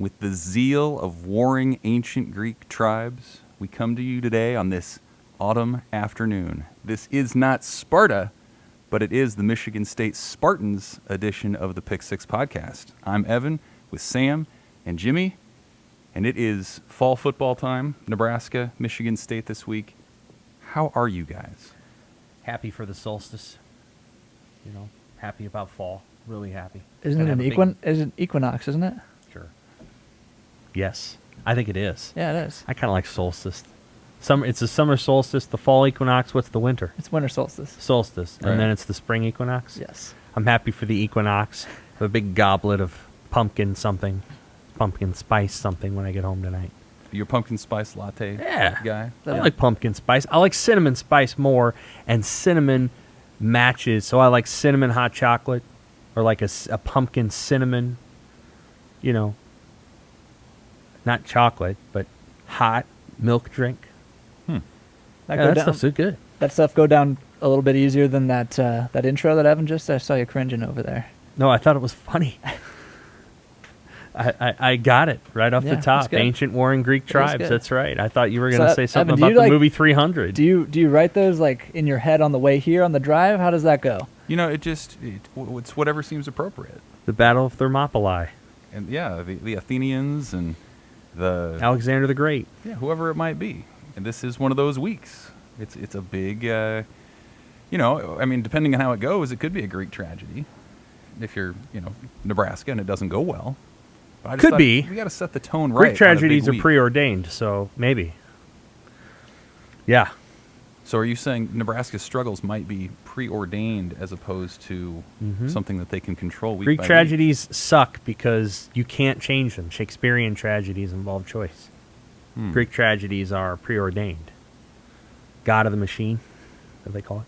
with the zeal of warring ancient Greek tribes, we come to you today on this autumn afternoon. This is not Sparta, but it is the Michigan State Spartans edition of the Pick Six podcast. I'm Evan with Sam and Jimmy, and it is fall football time. Nebraska, Michigan State this week. How are you guys? Happy for the solstice. You know, happy about fall. Really happy. Isn't it an equinox, isn't it? Sure. Yes, I think it is. Yeah, it is. I kind of like solstice. It's the summer solstice, the fall equinox. What's the winter? It's winter solstice. Solstice. Right. And then it's the spring equinox? Yes. I'm happy for the equinox. I have a big goblet of pumpkin spice something when I get home tonight. You're a pumpkin spice latte guy? I like pumpkin spice. I like cinnamon spice more, and cinnamon matches. So I like cinnamon hot chocolate or like a pumpkin cinnamon, you know, not chocolate, but hot milk drink. That stuff's so good. That stuff go down a little bit easier than that intro that Evan just. I saw you cringing over there. No, I thought it was funny. I got it right off the top. Ancient warring Greek tribes. That's right. I thought you were going to say something Evan, about the movie 300. Do you write those like in your head on the way here on the drive? How does that go? You know, it's whatever seems appropriate. The Battle of Thermopylae. And the Athenians and the Alexander the Great. Yeah, whoever it might be. And this is one of those weeks. It's a big, depending on how it goes, it could be a Greek tragedy. If you're, Nebraska and it doesn't go well. But I just could be. We got to set the tone right. Greek tragedies are preordained, so maybe. Yeah. So are you saying Nebraska's struggles might be preordained as opposed to something that they can control week Greek by tragedies suck because you can't change them. Shakespearean tragedies involve choice. Greek tragedies are preordained. God of the machine, as they call it.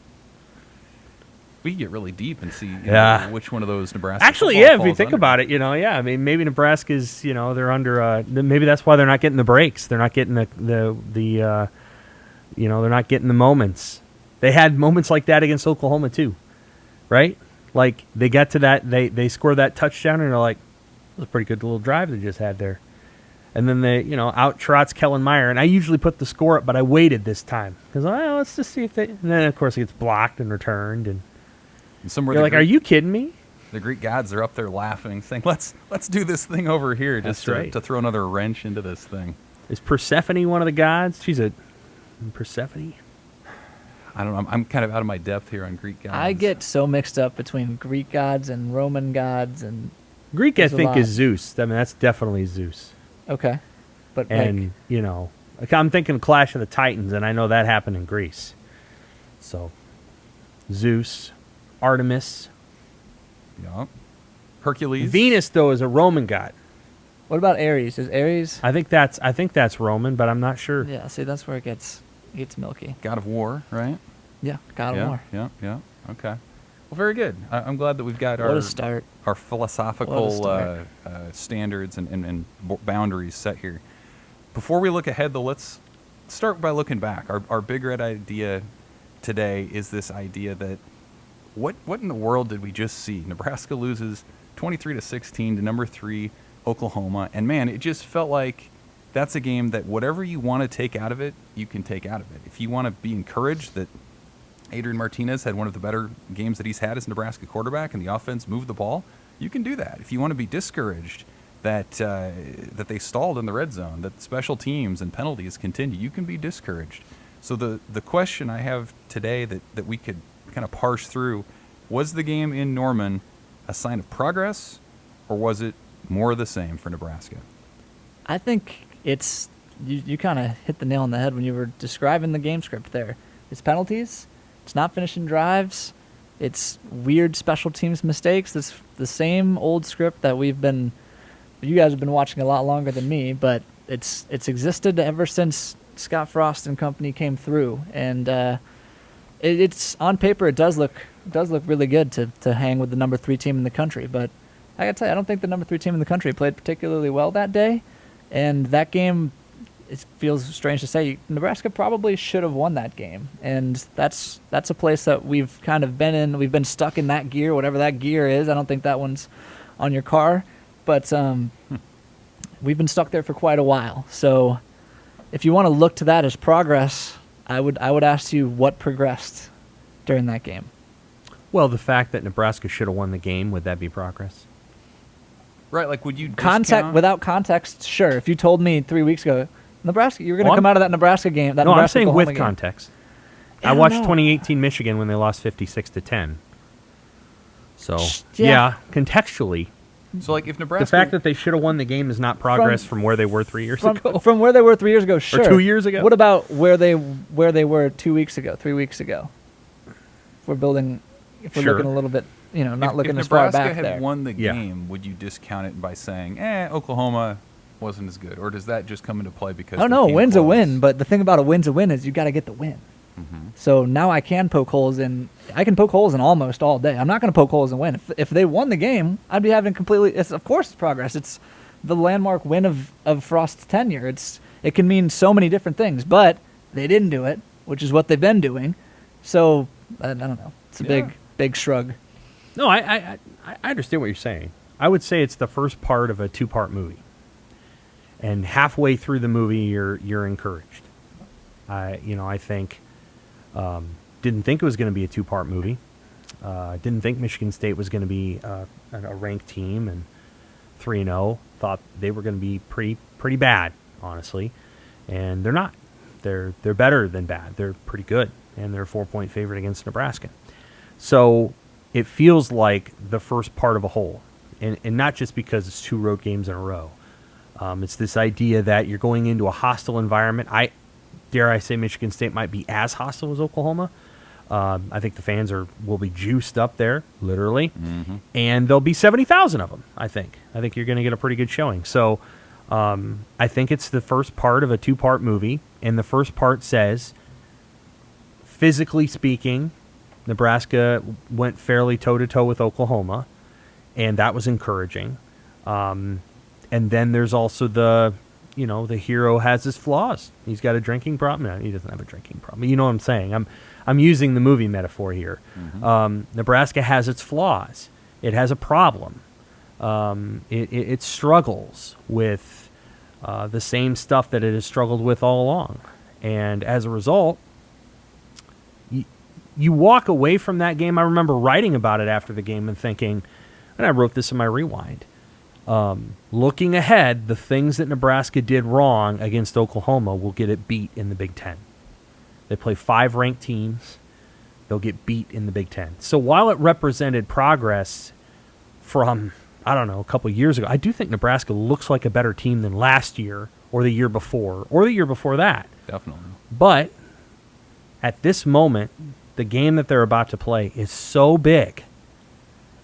We can get really deep and see which one of those Nebraska. Actually, yeah, if you think about it, maybe Nebraska's, they're under. Maybe that's why they're not getting the breaks. They're not getting they're not getting the moments. They had moments like that against Oklahoma too, right? Like they got to that, they scored that touchdown, and they're like, it was a pretty good little drive they just had there. And then they, out trots Kellen Meyer. And I usually put the score up, but I waited this time. Because, let's just see if they... And then, of course, it gets blocked and returned. And somewhere you're like, are you kidding me? The Greek gods are up there laughing, saying, let's do this thing over here just to throw another wrench into this thing. Is Persephone one of the gods? She's a... Persephone? I don't know. I'm kind of out of my depth here on Greek gods. I get so mixed up between Greek gods and Roman gods. And Greek, I think, is Zeus. I mean, that's definitely Zeus. Okay. I'm thinking Clash of the Titans, and I know that happened in Greece. So, Zeus, Artemis. Yeah. Hercules. Venus, though, is a Roman god. What about Ares? Is Ares? I think that's Roman, but I'm not sure. Yeah, see, that's where it gets milky. God of War, right? Yeah, God of War. Yeah. Okay. Well, very good. I'm glad that we've got What a start. Our philosophical standards and boundaries set here. Before we look ahead, though, let's start by looking back. Our big red idea today is this idea that what in the world did we just see? Nebraska loses 23-16 to number 3 Oklahoma, and man, it just felt like that's a game that whatever you want to take out of it, you can take out of it. If you want to be encouraged that Adrian Martinez had one of the better games that he's had as Nebraska quarterback, and the offense moved the ball, you can do that. If you want to be discouraged that they stalled in the red zone, that special teams and penalties continue, you can be discouraged. So the question I have today that we could kind of parse through, was the game in Norman a sign of progress, or was it more of the same for Nebraska? I think it's you kind of hit the nail on the head when you were describing the game script there. It's penalties. It's not finishing drives. It's weird special teams mistakes. It's the same old script that you guys have been watching a lot longer than me, but it's existed ever since Scott Frost and company came through. And it's on paper, it does look really good to hang with the number 3 team in the country. But I gotta tell you, I don't think the number 3 team in the country played particularly well that day. And that game, it feels strange to say, Nebraska probably should have won that game. And that's a place that we've kind of been in. We've been stuck in that gear, whatever that gear is. I don't think that one's on your car. But we've been stuck there for quite a while. So if you want to look to that as progress, I would ask you what progressed during that game. Well, the fact that Nebraska should have won the game, would that be progress? Right, like would you Without context, sure. If you told me 3 weeks ago, Nebraska, you were going to come out of that Nebraska game. No, I'm saying with context. I don't watched know. 2018 Michigan when they lost 56-10. So, yeah, contextually, So like if Nebraska, the fact that they should have won the game is not progress from where they were 3 years ago. From where they were 3 years ago, sure. 2 years ago. What about where they were 2 weeks ago, 3 weeks ago? If we're Sure. looking a little bit, not if looking as far Nebraska back had there. won the Yeah. game, would you discount it by saying, Oklahoma wasn't as good, or does that just come into play because? Oh they no, came win's a close? win. But the thing about a win's a win is you got to get the win. Mm-hmm. So now I can poke holes in. I can poke holes in almost all day. I'm not going to poke holes and win. If they won the game, I'd be having completely. Of course, it's progress. It's the landmark win of Frost's tenure. It can mean so many different things, but they didn't do it, which is what they've been doing. So I don't know. It's a big shrug. No, I understand what you're saying. I would say it's the first part of a 2-part movie, and halfway through the movie, you're encouraged. I think didn't think it was going to be a 2-part movie. Didn't think Michigan State was going to be a ranked team and 3-0. Thought they were going to be pretty bad, honestly, and they're not. They're better than bad. They're pretty good, and they're a 4-point favorite against Nebraska. So it feels like the first part of a whole, and not just because it's 2 road games in a row. It's this idea that you're going into a hostile environment. Dare I say Michigan State might be as hostile as Oklahoma. I think the fans will be juiced up there, literally, and there'll be 70,000 of them. I think you're going to get a pretty good showing. So I think it's the first part of a 2-part movie, and the first part says, physically speaking, Nebraska went fairly toe-to-toe with Oklahoma, and that was encouraging. And then there's also the hero has his flaws. He's got a drinking problem. No, he doesn't have a drinking problem. You know what I'm saying? I'm using the movie metaphor here. Nebraska has its flaws. It has a problem. It struggles with the same stuff that it has struggled with all along. And as a result, you walk away from that game. I remember writing about it after the game and thinking, and I wrote this in my rewind, looking ahead, the things that Nebraska did wrong against Oklahoma will get it beat in the Big Ten. They play 5 ranked teams. They'll get beat in the Big Ten. So while it represented progress from, a couple years ago, I do think Nebraska looks like a better team than last year or the year before or the year before that. Definitely. But at this moment, the game that they're about to play is so big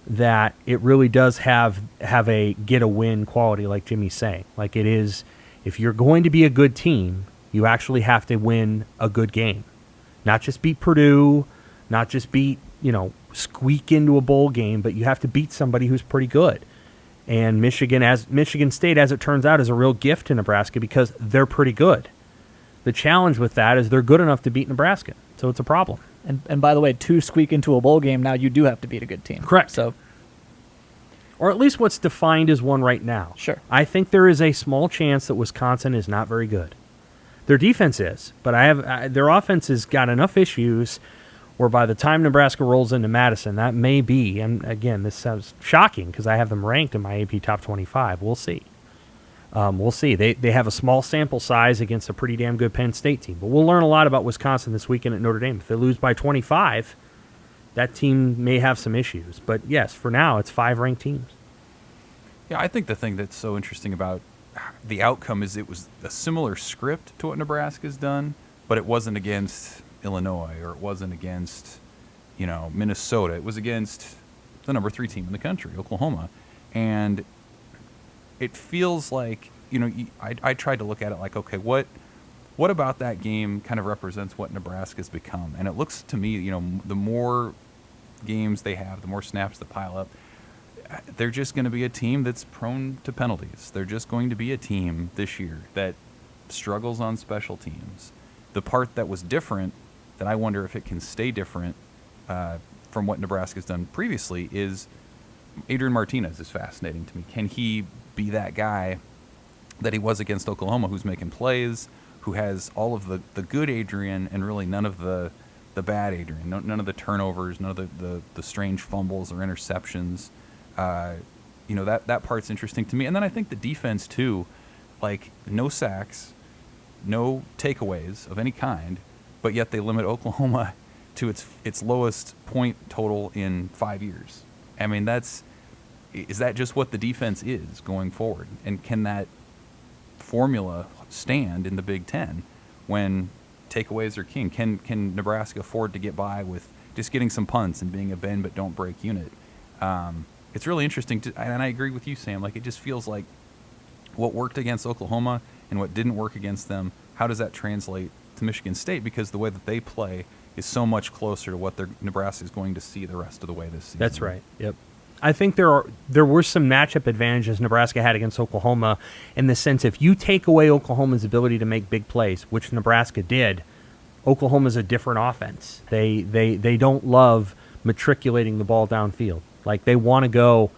that it really does have a get a win quality, like Jimmy's saying. Like it is, if you're going to be a good team, you actually have to win a good game. Not just beat Purdue, not just beat, squeak into a bowl game, but you have to beat somebody who's pretty good. And Michigan State, as it turns out, is a real gift to Nebraska because they're pretty good. The challenge with that is they're good enough to beat Nebraska, so it's a problem. And by the way, to squeak into a bowl game, now you do have to beat a good team. Correct. So, or at least what's defined as one right now. Sure. I think there is a small chance that Wisconsin is not very good. Their defense is, but their offense has got enough issues where by the time Nebraska rolls into Madison, that may be, and again, this sounds shocking because I have them ranked in my AP Top 25. We'll see. We'll see. They have a small sample size against a pretty damn good Penn State team. But we'll learn a lot about Wisconsin this weekend at Notre Dame. If they lose by 25, that team may have some issues. But yes, for now, it's 5 ranked teams. Yeah, I think the thing that's so interesting about the outcome is it was a similar script to what Nebraska's done, but it wasn't against Illinois or it wasn't against, Minnesota. It was against the number 3 team in the country, Oklahoma. And it feels like, I tried to look at it like, okay, what about that game kind of represents what Nebraska's become? And it looks to me, the more games they have, the more snaps that pile up, they're just going to be a team that's prone to penalties. They're just going to be a team this year that struggles on special teams. The part that was different, that I wonder if it can stay different from what Nebraska's done previously, is Adrian Martinez is fascinating to me. Can he be that guy that he was against Oklahoma, who's making plays, who has all of the good Adrian and really none of the bad Adrian, none of the turnovers, none of the strange fumbles or interceptions. That part's interesting to me. And then I think the defense too, like no sacks, no takeaways of any kind, but yet they limit Oklahoma to its lowest point total in 5 years. I mean, is that just what the defense is going forward? And can that formula stand in the Big Ten when takeaways are king? Can Nebraska afford to get by with just getting some punts and being a bend but don't break unit? It's really interesting, and I agree with you, Sam. Like, it just feels like what worked against Oklahoma and what didn't work against them, how does that translate to Michigan State? Because the way that they play is so much closer to what Nebraska is going to see the rest of the way this season. That's right. Yep. I think there were some matchup advantages Nebraska had against Oklahoma in the sense if you take away Oklahoma's ability to make big plays, which Nebraska did, Oklahoma's a different offense. They don't love matriculating the ball downfield. Like they want to go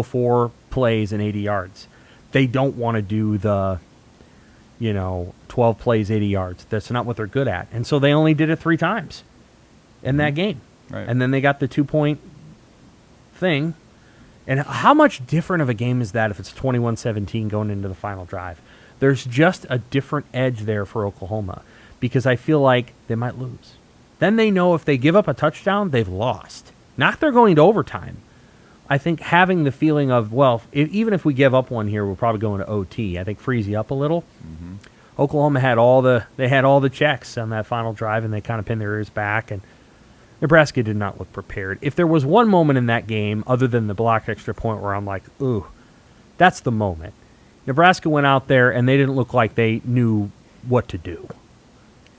4 plays and 80 yards. They don't want to do the 12 plays, 80 yards. That's not what they're good at. And so they only did it 3 times in that game. Right. And then they got the 2-point thing. And how much different of a game is that if it's 21-17 going into the final drive? There's just a different edge there for Oklahoma because I feel like they might lose. Then they know if they give up a touchdown, they've lost. Not they're going to overtime. I think having the feeling of, well, even if we give up one here, we'll probably go into OT. I think frees you up a little. Mm-hmm. Oklahoma had all the checks on that final drive, and they kind of pinned their ears back, and Nebraska did not look prepared. If there was one moment in that game, other than the blocked extra point, where I'm like, ooh, that's the moment. Nebraska went out there, and they didn't look like they knew what to do.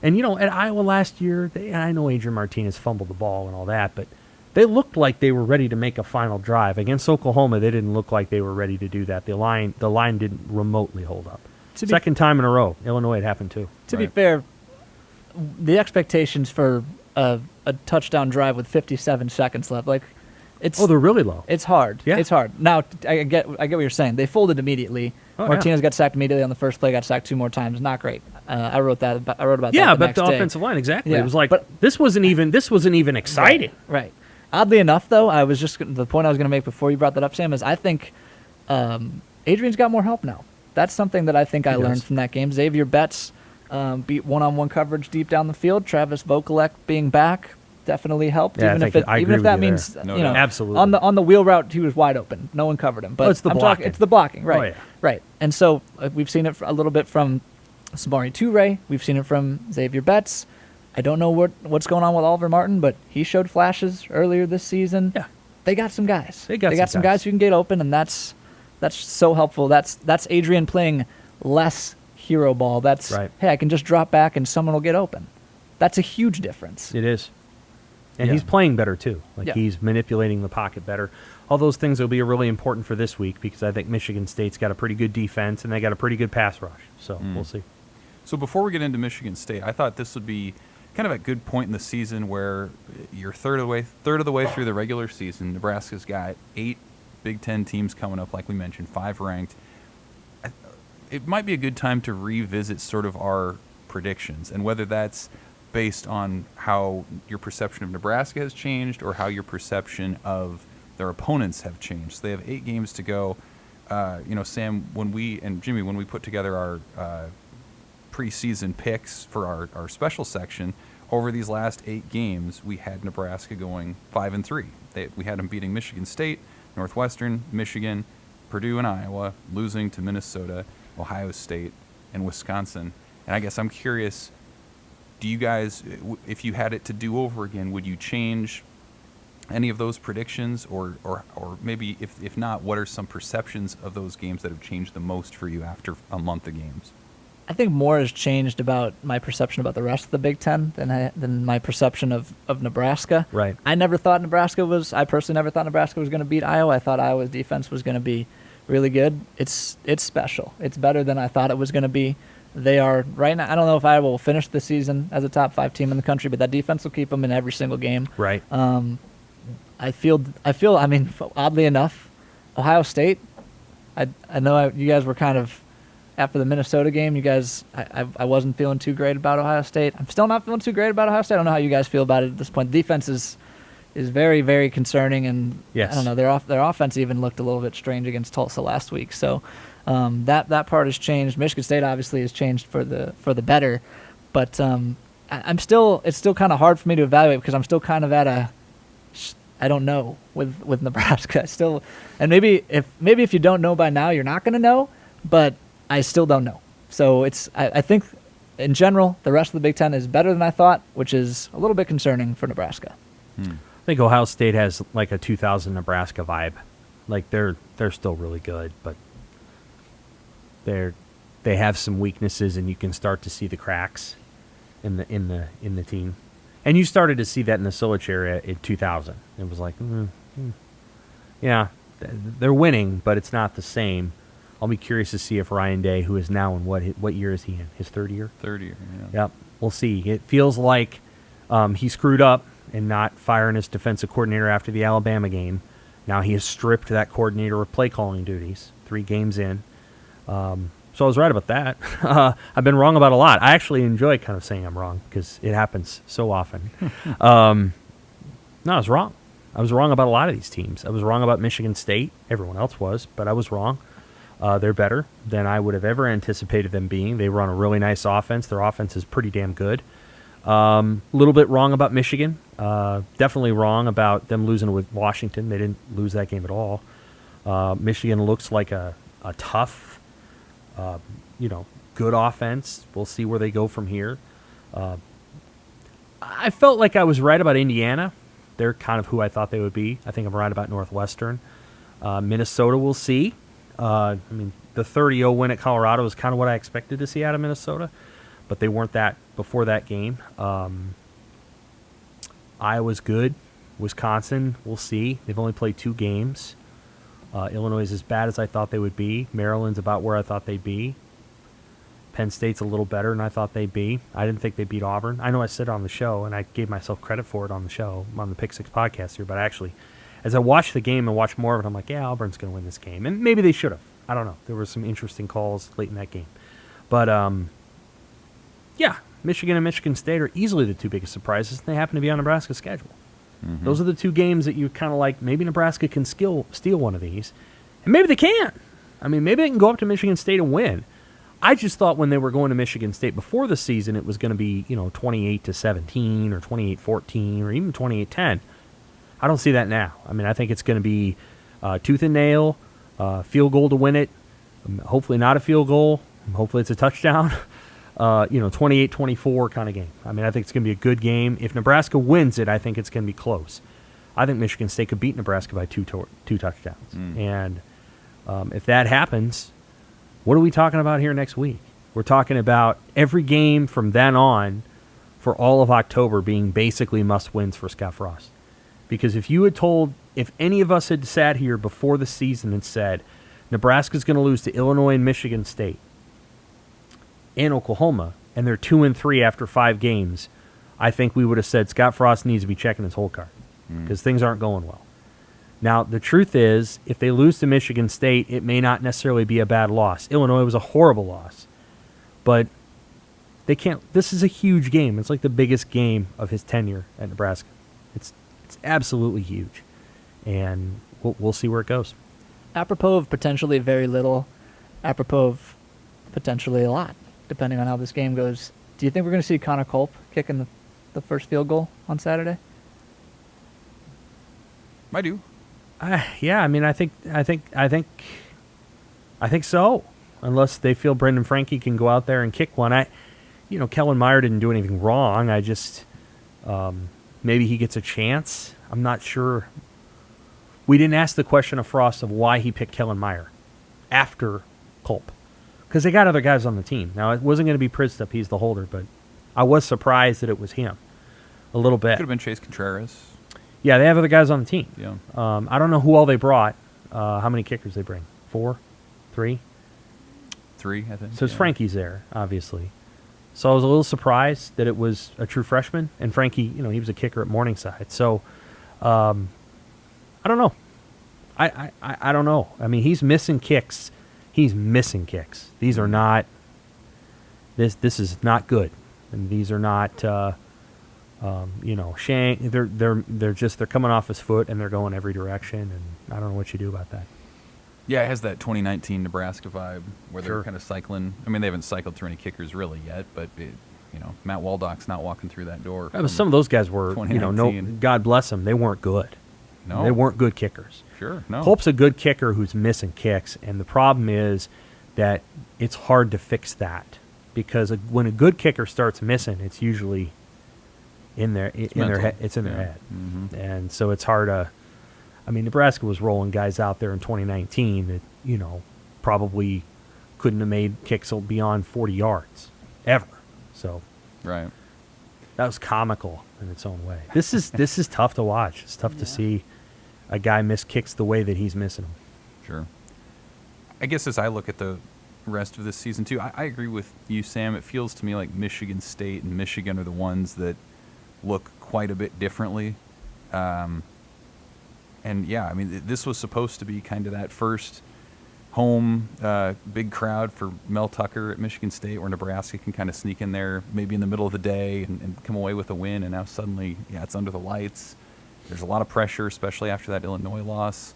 And, at Iowa last year, I know Adrian Martinez fumbled the ball and all that, but they looked like they were ready to make a final drive. Against Oklahoma, they didn't look like they were ready to do that. The line didn't remotely hold up. Second time in a row. Illinois, it happened too. To be fair, the expectations for a touchdown drive with 57 seconds left, they're really low. It's hard. Yeah. It's hard. Now, I get what you're saying. They folded immediately. Martinez got sacked immediately on the first play, got sacked 2 more times. Not great. I wrote about that. Yeah, the but next the day. offensive line, exactly. Yeah. It was like, but this wasn't even exciting. Right. Oddly enough, though, the point I was going to make before you brought that up, Sam, is I think Adrian's got more help now. That's something that I think I learned from that game. Xavier Betts beat one-on-one coverage deep down the field. Travis Vokalek being back definitely helped. Yeah, even if that means absolutely on the wheel route he was wide open. No one covered him. But it's the blocking. It's the blocking, right? Oh, yeah. Right. And so we've seen it a little bit from Samari Toure. We've seen it from Xavier Betts. I don't know what's going on with Oliver Martin, but he showed flashes earlier this season. Yeah. They got some guys. They got some guys who can get open, and that's so helpful. That's Adrian playing less hero ball. That's right. Hey, I can just drop back and someone will get open. That's a huge difference. It is. And he's playing better too. He's manipulating the pocket better. All those things will be really important for this week because I think Michigan State's got a pretty good defense and they got a pretty good pass rush. So we'll see. So before we get into Michigan State, I thought this would be kind of a good point in the season where you're third of the way through the regular season. Nebraska's got 8 Big Ten teams coming up, like we mentioned, 5 ranked. It might be a good time to revisit sort of our predictions and whether that's based on how your perception of Nebraska has changed or how your perception of their opponents have changed. So they have 8 games to go. Sam, when we put together our preseason picks for our special section, over these last 8 games, we had Nebraska going 5-3. We had them beating Michigan State, Northwestern, Michigan, Purdue, and Iowa, losing to Minnesota, Ohio State, and Wisconsin. And I guess I'm curious, do you guys, if you had it to do over again, would you change any of those predictions, or maybe if not, what are some perceptions of those games that have changed the most for you after a month of games? I think more has changed about my perception about the rest of the Big Ten than my perception of Nebraska. Right. I personally never thought Nebraska was going to beat Iowa. I thought Iowa's defense was going to be really good. It's special. It's better than I thought it was going to be. They are right now. I don't know if Iowa will finish the season as a top 5 team in the country, but that defense will keep them in every single game. Right. I feel. I mean, oddly enough, Ohio State. I know you guys were kind of after the Minnesota game, you guys, I wasn't feeling too great about Ohio State. I'm still not feeling too great about Ohio State. I don't know how you guys feel about it at this point. The defense is very, very concerning, and Yes. I don't know, their offense even looked a little bit strange against Tulsa last week. So that part has changed. Michigan State obviously has changed for the better, but it's still kind of hard for me to evaluate because I'm still kind of at I don't know with Nebraska. And maybe if you don't know by now, you're not going to know, but I still don't know. So I think in general the rest of the Big Ten is better than I thought, which is a little bit concerning for Nebraska. I think Ohio State has like a 2000 Nebraska vibe. Like they're still really good, but they have some weaknesses, and you can start to see the cracks in the team. And you started to see that in the Solich area in 2000. It was like, yeah, they're winning, but it's not the same. I'll be curious to see if Ryan Day, who is now in what year is he in? His third year? Third year, yeah. Yep, we'll see. It feels like he screwed up in not firing his defensive coordinator after the Alabama game. Now he has stripped that coordinator of play calling duties 3 games in. So I was right about that. I've been wrong about a lot. I actually enjoy kind of saying I'm wrong because it happens so often. No, I was wrong. I was wrong about a lot of these teams. I was wrong about Michigan State. Everyone else was, but I was wrong. They're better than I would have ever anticipated them being. They run a really nice offense. Their offense is pretty damn good. A little bit wrong about Michigan. Definitely wrong about them losing with Washington. They didn't lose that game at all. Michigan looks like a tough, good offense. We'll see where they go from here. I felt like I was right about Indiana. They're kind of who I thought they would be. I think I'm right about Northwestern. Minnesota, we'll see. The 30-0 win at Colorado is kind of what I expected to see out of Minnesota, but they weren't that before that game. Iowa's good. Wisconsin, we'll see. They've only played 2 games. Illinois is as bad as I thought they would be. Maryland's about where I thought they'd be. Penn State's a little better than I thought they'd be. I didn't think they'd beat Auburn. I know I said it on the show, and I gave myself credit for it on the show, on the Pick 6 podcast here, but actually, as I watched the game and watched more of it, I'm like, yeah, Auburn's going to win this game. And maybe they should have. I don't know. There were some interesting calls late in that game. But, yeah, Michigan and Michigan State are easily the 2 biggest surprises, and they happen to be on Nebraska's schedule. Mm-hmm. Those are the 2 games that you kind of like, maybe Nebraska can steal one of these. And maybe they can. Maybe they can go up to Michigan State and win. I just thought when they were going to Michigan State before the season, it was going to be, 28-17 or 28-14 or even 28-10. I don't see that now. I think it's going to be tooth and nail, field goal to win it. Hopefully not a field goal. Hopefully it's a touchdown. 28-24 kind of game. I think it's going to be a good game. If Nebraska wins it, I think it's going to be close. I think Michigan State could beat Nebraska by two touchdowns. And if that happens, what are we talking about here next week? We're talking about every game from then on for all of October being basically must-wins for Scott Frost. Because if any of us had sat here before the season and said, Nebraska's going to lose to Illinois and Michigan State and Oklahoma, and they're 2-3 after 5 games, I think we would have said Scott Frost needs to be checking his whole card because things aren't going well. Now, the truth is, if they lose to Michigan State, it may not necessarily be a bad loss. Illinois was a horrible loss. But they can't. This is a huge game. It's like the biggest game of his tenure at Nebraska. It's absolutely huge. And we'll see where it goes. Apropos of potentially very little, apropos of potentially a lot, depending on how this game goes. Do you think we're going to see Connor Culp kicking the first field goal on Saturday? I do. Yeah, I think so. Unless they feel Brendan Franke can go out there and kick one. Kellen Meyer didn't do anything wrong. I just maybe he gets a chance. I'm not sure. We didn't ask the question of Frost of why he picked Kellen Meyer after Culp, because they got other guys on the team. Now it wasn't going to be Pristup. He's the holder, but I was surprised that it was him a little bit. Could have been Chase Contreras. Yeah, they have other guys on the team. Yeah. I don't know who all they brought. How many kickers they bring? 4? 3? 3, I think. So it's Frankie's there, obviously. So I was a little surprised that it was a true freshman. And Frankie, he was a kicker at Morningside. So I don't know. I don't know. He's missing kicks. he's missing kicks. These are not. This is not good, and these are not. Shank. They're coming off his foot and they're going every direction, and I don't know what you do about that. Yeah, it has that 2019 Nebraska vibe where they're Sure. kind of cycling. I mean, they haven't cycled through any kickers really yet, but Matt Waldock's not walking through that door. But some of those guys were, no, 2019. God bless them, they weren't good. No. They weren't good kickers. Sure, no. Hope's a good kicker who's missing kicks, and the problem is that it's hard to fix that because when a good kicker starts missing, it's usually in their mental. head. It's in their Yeah. head, Mhm. and so it's hard to. I mean, Nebraska was rolling guys out there in 2019 that probably couldn't have made kicks beyond 40 yards ever. So Right. that was comical in its own way. This is tough to watch. It's tough to see a guy miss kicks the way that he's missing them. Sure. I guess as I look at the rest of this season too, I agree with you, Sam. It feels to me like Michigan State and Michigan are the ones that look quite a bit differently. And yeah, I mean, this was supposed to be kind of that first home big crowd for Mel Tucker at Michigan State, where Nebraska can kind of sneak in there maybe in the middle of the day and come away with a win. And now suddenly, it's under the lights. There's a lot of pressure, especially after that Illinois loss.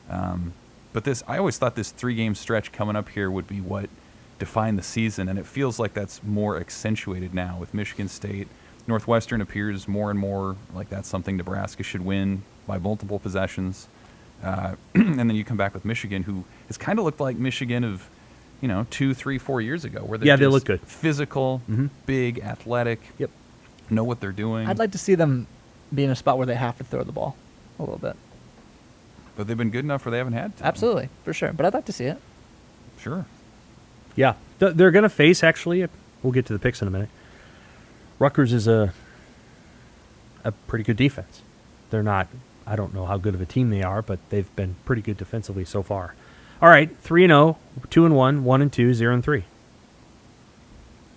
But I always thought this 3-game stretch coming up here would be what defined the season, and it feels like that's more accentuated now with Michigan State. Northwestern appears more and more like that's something Nebraska should win by multiple possessions. And then you come back with Michigan, who has kind of looked like Michigan of, 2, 3, 4 years ago, where they're They just look good. physical, big, athletic, Yep. know what they're doing. I'd like to see them be in a spot where they have to throw the ball a little bit. But they've been good enough where they haven't had to. Absolutely, for sure. But I'd like to see it. Sure. Yeah, they're going to face, actually, we'll get to the picks in a minute. Rutgers is a pretty good defense. They're not, I don't know how good of a team they are, but they've been pretty good defensively so far. All right, 3-0, 2-1, 1-2, 0-3.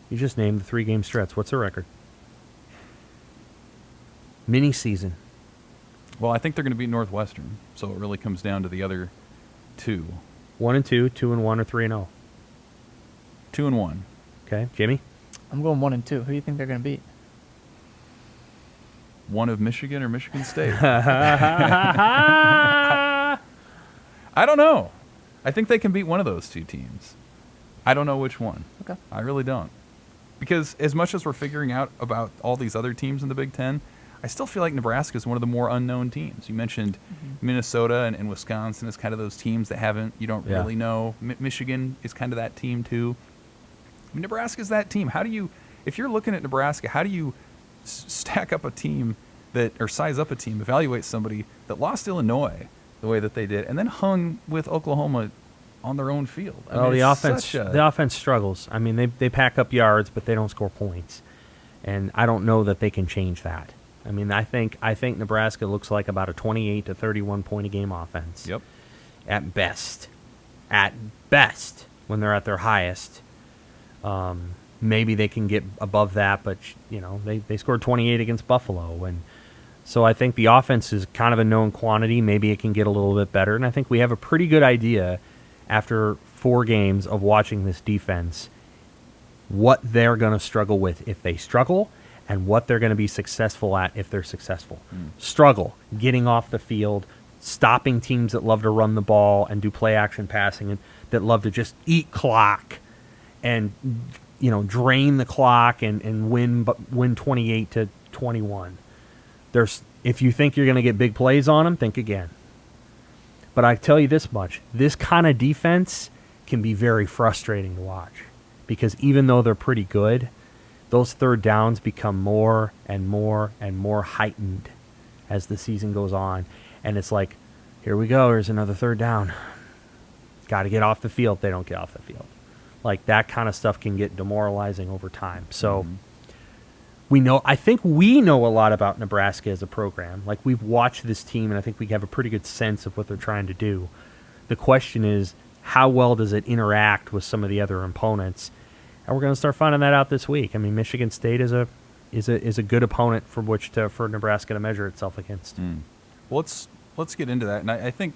You just named the 3-game stretch. What's the record? Mini season. Well, I think they're going to beat Northwestern, so it really comes down to the other two. 1-2, 2-1, or 3-0. 2-1. Okay, Jimmy? I'm going 1-2. Who do you think they're going to beat? One of Michigan or Michigan State? I don't know. I think they can beat one of those two teams. I don't know which one. Okay. I really don't. Because as much as we're figuring out about all these other teams in the Big Ten, I still feel like Nebraska is one of the more unknown teams. You mentioned Minnesota and Wisconsin as kind of those teams that you don't Yeah. really know. Michigan is kind of that team too. I mean, Nebraska is that team. If you're looking at Nebraska, how do you stack up a team or size up a team, evaluate somebody that lost Illinois the way that they did, and then hung with Oklahoma on their own field? I mean, the it's offense struggles. I mean, they pack up yards, but they don't score points, and I don't know that they can change that. I mean, I think Nebraska looks like about a 28 to 31 point a game offense. Yep. At best, when they're at their highest. Maybe they can get above that, but they scored 28 against Buffalo, and so I think the offense is kind of a known quantity. Maybe it can get a little bit better, and I think we have a pretty good idea after 4 games of watching this defense what they're going to struggle with if they struggle, and what they're going to be successful at if they're successful. Struggle, getting off the field, stopping teams that love to run the ball and do play action passing, and that love to just eat clock and drain the clock and win 28 to 21. If you think you're going to get big plays on them, think again. But I tell you this much, this kind of defense can be very frustrating to watch, because even though they're pretty good, those third downs become more and more and more heightened as the season goes on. And it's like, here we go, here's another third down. Got to get off the field. They don't get off the field. Like, that kind of stuff can get demoralizing over time. So I think we know a lot about Nebraska as a program. Like, we've watched this team, and I think we have a pretty good sense of what they're trying to do. The question is, how well does it interact with some of the other opponents? And we're going to start finding that out this week. I mean, Michigan State is a good opponent for Nebraska to measure itself against. Well, let's get into that. And I think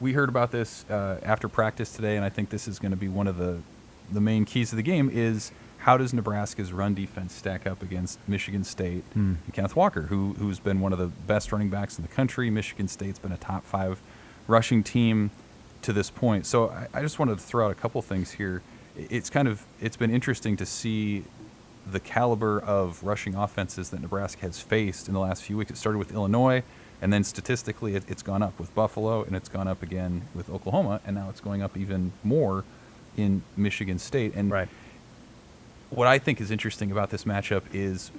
we heard about this after practice today, and I think this is going to be one of the main keys of the game is how does Nebraska's run defense stack up against Michigan State and Kenneth Walker, who's been one of the best running backs in the country. Michigan State's been a top 5 rushing team to this point. So I just wanted to throw out a couple things here. It's been interesting to see the caliber of rushing offenses that Nebraska has faced in the last few weeks. It started with Illinois, and then statistically it's gone up with Buffalo, and it's gone up again with Oklahoma, and now it's going up even more in Michigan State. And right. What I think is interesting about this matchup is,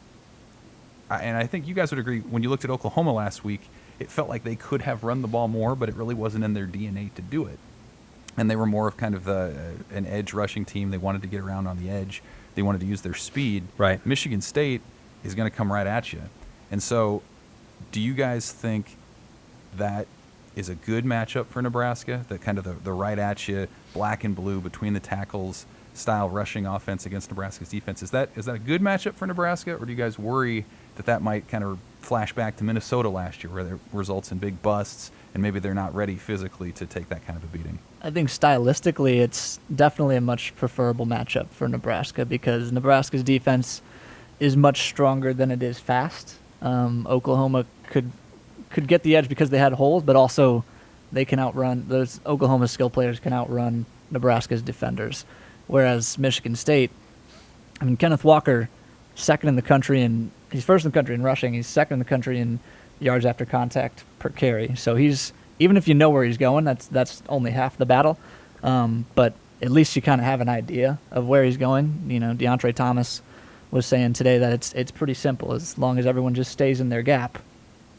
and I think you guys would agree, when you looked at Oklahoma last week, it felt like they could have run the ball more, but it really wasn't in their DNA to do it. And they were more of kind of an edge rushing team. They wanted to get around on the edge. They wanted to use their speed. Right. Michigan State is going to come right at you. And so do you guys think that is a good matchup for Nebraska, that kind of the right at you, black and blue between the tackles style rushing offense against Nebraska's defense? Is that a good matchup for Nebraska, or do you guys worry that might kind of flash back to Minnesota last year, where it results in big busts and maybe they're not ready physically to take that kind of a beating? I think stylistically it's definitely a much preferable matchup for Nebraska because Nebraska's defense is much stronger than it is fast. Oklahoma could get the edge because they had holes, but also they can outrun, those Oklahoma skill players can outrun Nebraska's defenders. Whereas Michigan State, I mean, Kenneth Walker, second in the country, and he's first in the country in rushing. He's second in the country in yards after contact per carry. So he's, even if you know where he's going, that's only half the battle. But at least you kind of have an idea of where he's going. You know, DeAndre Thomas was saying today that it's pretty simple. As long as everyone just stays in their gap,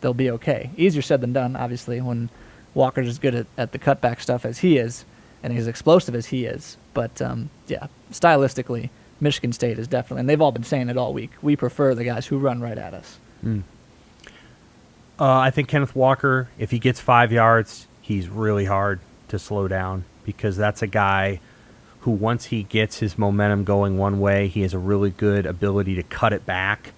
they'll be okay. Easier said than done, obviously, when Walker's as good at the cutback stuff as he is and as explosive as he is. But, yeah, stylistically, Michigan State is definitely, and they've all been saying it all week, we prefer the guys who run right at us. I think Kenneth Walker, if he gets 5 yards, he's really hard to slow down because that's a guy who, once he gets his momentum going one way, he has a really good ability to cut it back,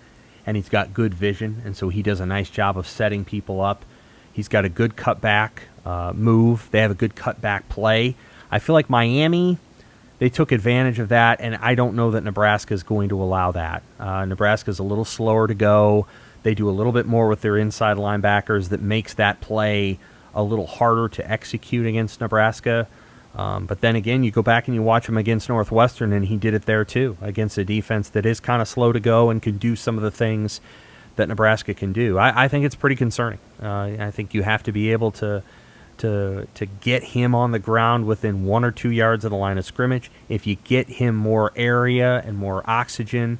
and he's got good vision, and so he does a nice job of setting people up. He's got a good cutback move. They have a good cutback play. I feel like Miami, they took advantage of that, and I don't know that Nebraska is going to allow that. Nebraska is a little slower to go. They do a little bit more with their inside linebackers that makes that play a little harder to execute against Nebraska. But then again, you go back and you watch him against Northwestern, and he did it there too, against a defense that is kind of slow to go and can do some of the things that Nebraska can do. I think it's pretty concerning. I think you have to be able to get him on the ground within 1 or 2 yards of the line of scrimmage. If you get him more area and more oxygen,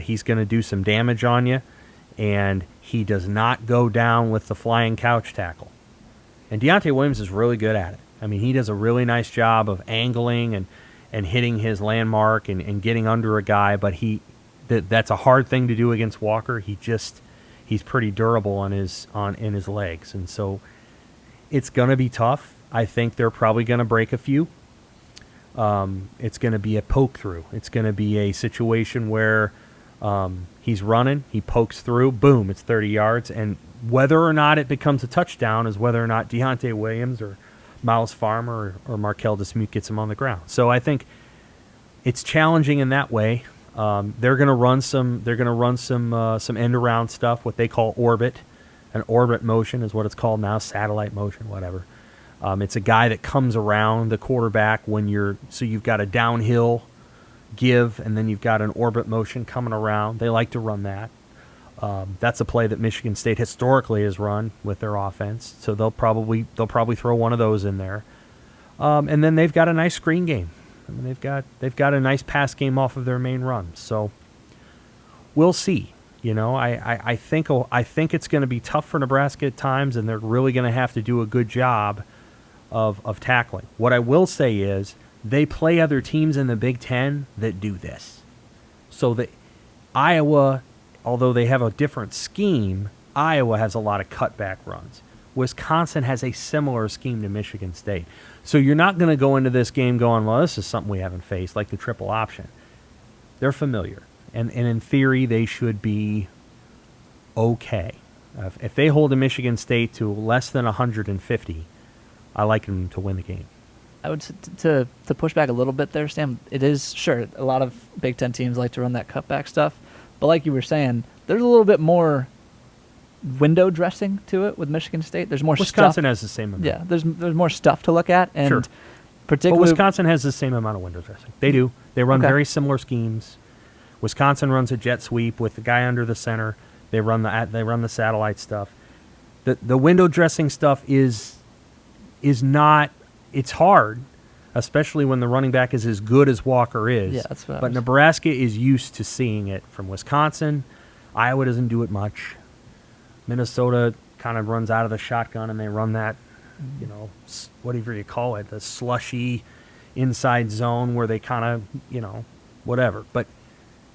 he's going to do some damage on you. And he does not go down with the flying couch tackle. And Deontay Williams is really good at it. I mean, he does a really nice job of angling and hitting his landmark and getting under a guy, but that's a hard thing to do against Walker. He's pretty durable in his legs. And so it's going to be tough. I think they're probably going to break a few. It's going to be a poke through. It's going to be a situation where he's running, he pokes through, boom, it's 30 yards. And whether or not it becomes a touchdown is whether or not Deontay Williams or Miles Farmer or Markel DeSmute gets him on the ground. So I think it's challenging in that way. They're going to run some end around stuff, what they call orbit. An orbit motion is what it's called now, satellite motion, whatever. It's a guy that comes around the quarterback so you've got a downhill give, and then you've got an orbit motion coming around. They like to run that. That's a play that Michigan State historically has run with their offense, so they'll probably throw one of those in there. And then they've got a nice screen game. I mean, they've got a nice pass game off of their main run. So we'll see. You know, I think it's going to be tough for Nebraska at times, and they're really going to have to do a good job of tackling. What I will say is they play other teams in the Big Ten that do this. So that Iowa, although they have a different scheme, Iowa has a lot of cutback runs. Wisconsin has a similar scheme to Michigan State. So you're not going to go into this game going, well, this is something we haven't faced, like the triple option. They're familiar. And in theory, they should be okay. If they hold a Michigan State to less than 150, I like them to win the game. I would to push back a little bit there, Sam. It is sure a lot of Big Ten teams like to run that cutback stuff, but like you were saying, there's a little bit more window dressing to it with Michigan State. There's more Wisconsin stuff. has the same amount. Yeah, there's more stuff to look at, and Sure. But particularly Wisconsin has the same amount of window dressing. They do. They run Okay. very similar schemes. Wisconsin runs a jet sweep with the guy under the center. They run the satellite stuff. The window dressing stuff is not. It's hard, especially when the running back is as good as Walker is. Yeah, that's what I But was- Nebraska is used to seeing it from Wisconsin. Iowa doesn't do it much. Minnesota kind of runs out of the shotgun and they run that, whatever you call it, the slushy inside zone where they kind of, whatever. But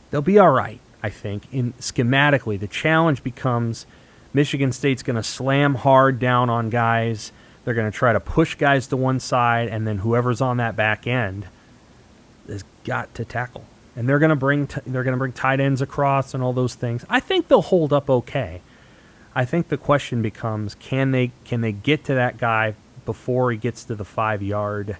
they'll be all right, I think. Schematically, the challenge becomes Michigan State's going to slam hard down on guys. They're going to try to push guys to one side, and then whoever's on that back end has got to tackle. And they're going to bring tight ends across and all those things. I think they'll hold up okay. I think the question becomes, can they get to that guy before he gets to the 5-yard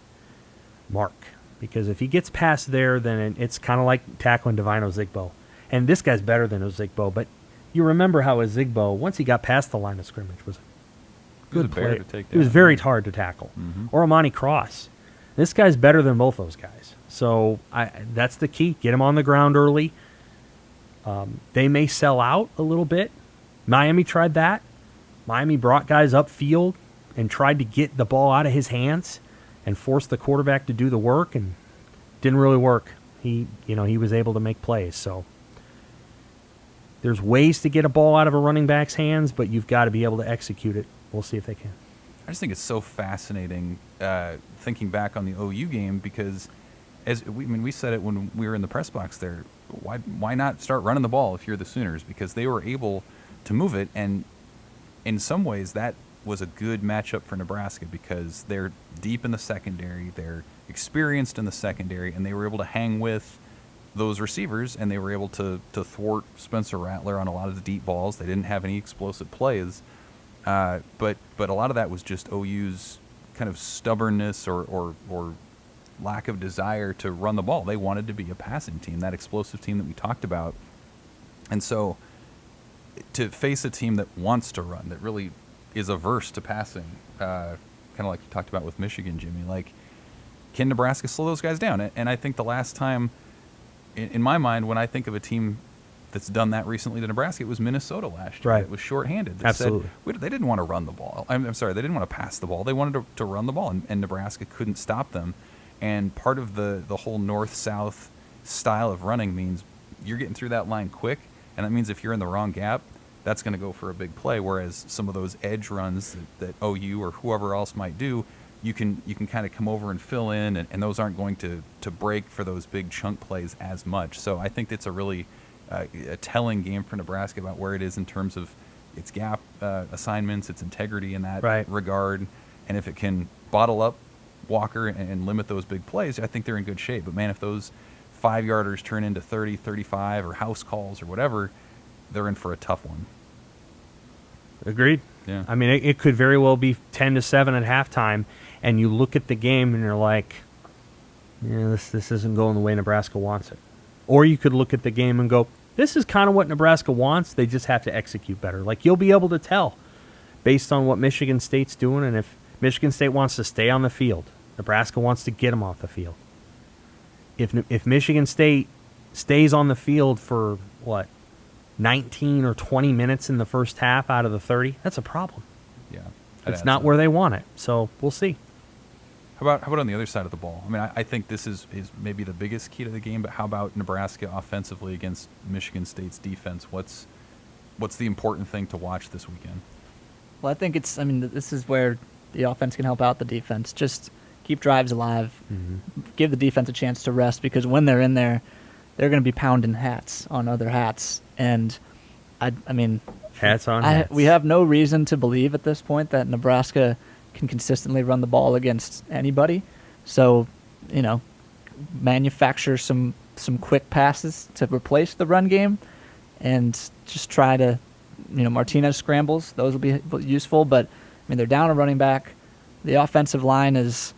mark? Because if he gets past there, then it's kind of like tackling Divine Ozigbo. And this guy's better than Ozigbo, but you remember how Ozigbo, once he got past the line of scrimmage, was a good bear play. to take It was down. very hard to tackle. Mhm. Or Amani Cross. This guy's better than both those guys. So that's the key. Get him on the ground early. They may sell out a little bit. Miami tried that. Miami brought guys upfield and tried to get the ball out of his hands and forced the quarterback to do the work, and didn't really work. He was able to make plays. So there's ways to get a ball out of a running back's hands, but you've got to be able to execute it. We'll see if they can. I just think it's so fascinating thinking back on the OU game because, we said it when we were in the press box there. Why not start running the ball if you're the Sooners? Because they were able to move it, and in some ways that was a good matchup for Nebraska because they're deep in the secondary, they're experienced in the secondary, and they were able to hang with those receivers, and they were able to thwart Spencer Rattler on a lot of the deep balls. They didn't have any explosive plays. But a lot of that was just OU's kind of stubbornness or lack of desire to run the ball. They wanted to be a passing team, that explosive team that we talked about. And so to face a team that wants to run, that really is averse to passing, kind of like you talked about with Michigan, Jimmy, like, can Nebraska slow those guys down? And I think the last time, in my mind, when I think of a team that's done that recently to Nebraska, it was Minnesota last year. Right. It was shorthanded. That Absolutely. said, they didn't want to run the ball. I'm sorry, they didn't want to pass the ball. They wanted to run the ball, and Nebraska couldn't stop them. And part of the whole north-south style of running means you're getting through that line quick, and that means if you're in the wrong gap, that's going to go for a big play, whereas some of those edge runs that OU or whoever else might do, you can kind of come over and fill in, and those aren't going to break for those big chunk plays as much. So I think it's a really a telling game for Nebraska about where it is in terms of its gap assignments, its integrity in that Right. regard. And if it can bottle up Walker and limit those big plays, I think they're in good shape. But, man, if those 5-yarders turn into 30, 35, or house calls or whatever, they're in for a tough one. Agreed. Yeah. I mean, it could very well be 10-7 at halftime, and you look at the game and you're like, this isn't going the way Nebraska wants it. Or you could look at the game and go, this is kind of what Nebraska wants. They just have to execute better. Like, you'll be able to tell based on what Michigan State's doing, and if Michigan State wants to stay on the field, Nebraska wants to get them off the field. If Michigan State stays on the field for, 19 or 20 minutes in the first half out of the 30, that's a problem. Yeah. It's not where they want it. So we'll see. How about on the other side of the ball? I mean, I think this is maybe the biggest key to the game, but how about Nebraska offensively against Michigan State's defense? What's the important thing to watch this weekend? Well, I think this is where the offense can help out the defense. Just keep drives alive, give the defense a chance to rest, because when they're in there, they're going to be pounding hats on other hats. And, I mean, Hats on hats. we have no reason to believe at this point that Nebraska can consistently run the ball against anybody. So, manufacture some quick passes to replace the run game and just try to, Martinez scrambles. Those will be useful. But, they're down a running back. The offensive line it's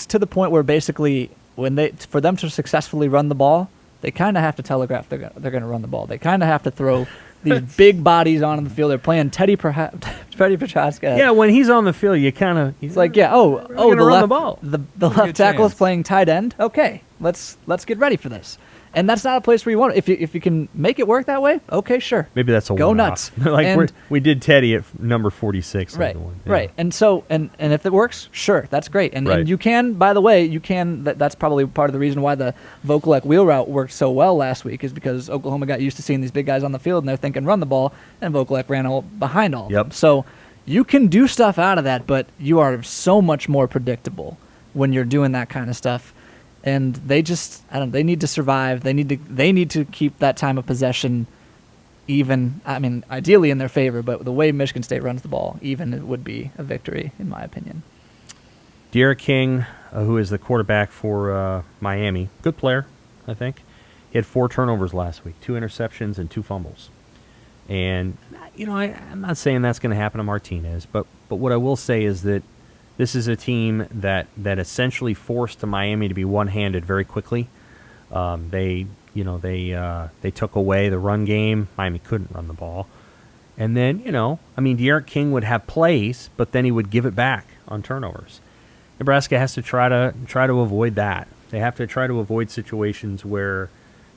to the point where basically for them to successfully run the ball, they kind of have to telegraph they're going to run the ball. They kind of have to throw these big bodies on the field. They're playing Teddy Prochaska. Yeah, when he's on the field, you kind of It's like, yeah, the left ball. The left tackle is playing tight end. Okay, let's get ready for this. And that's not a place where you want it. If you can make it work that way, okay, sure. Maybe that's a go one-off. nuts. Like we did Teddy at number 46. Right, Yeah. right. And so and if it works, sure, that's great. And, Right. and you can, by the way, that's probably part of the reason why the Vokalek wheel route worked so well last week is because Oklahoma got used to seeing these big guys on the field and they're thinking run the ball, and Vokalek ran behind all of them. So you can do stuff out of that, but you are so much more predictable when you're doing that kind of stuff. And they they need to survive. They need to keep that time of possession even. I mean, ideally in their favor, but the way Michigan State runs the ball, even it would be a victory, in my opinion. D'Eriq King, who is the quarterback for Miami, good player, I think. He had 4 turnovers last week, 2 interceptions and 2 fumbles. And, I'm not saying that's going to happen to Martinez, but what I will say is that this is a team that essentially forced Miami to be one-handed very quickly. They took away the run game. Miami couldn't run the ball. And then, D'Eriq King would have plays, but then he would give it back on turnovers. Nebraska has to try to avoid that. They have to try to avoid situations where,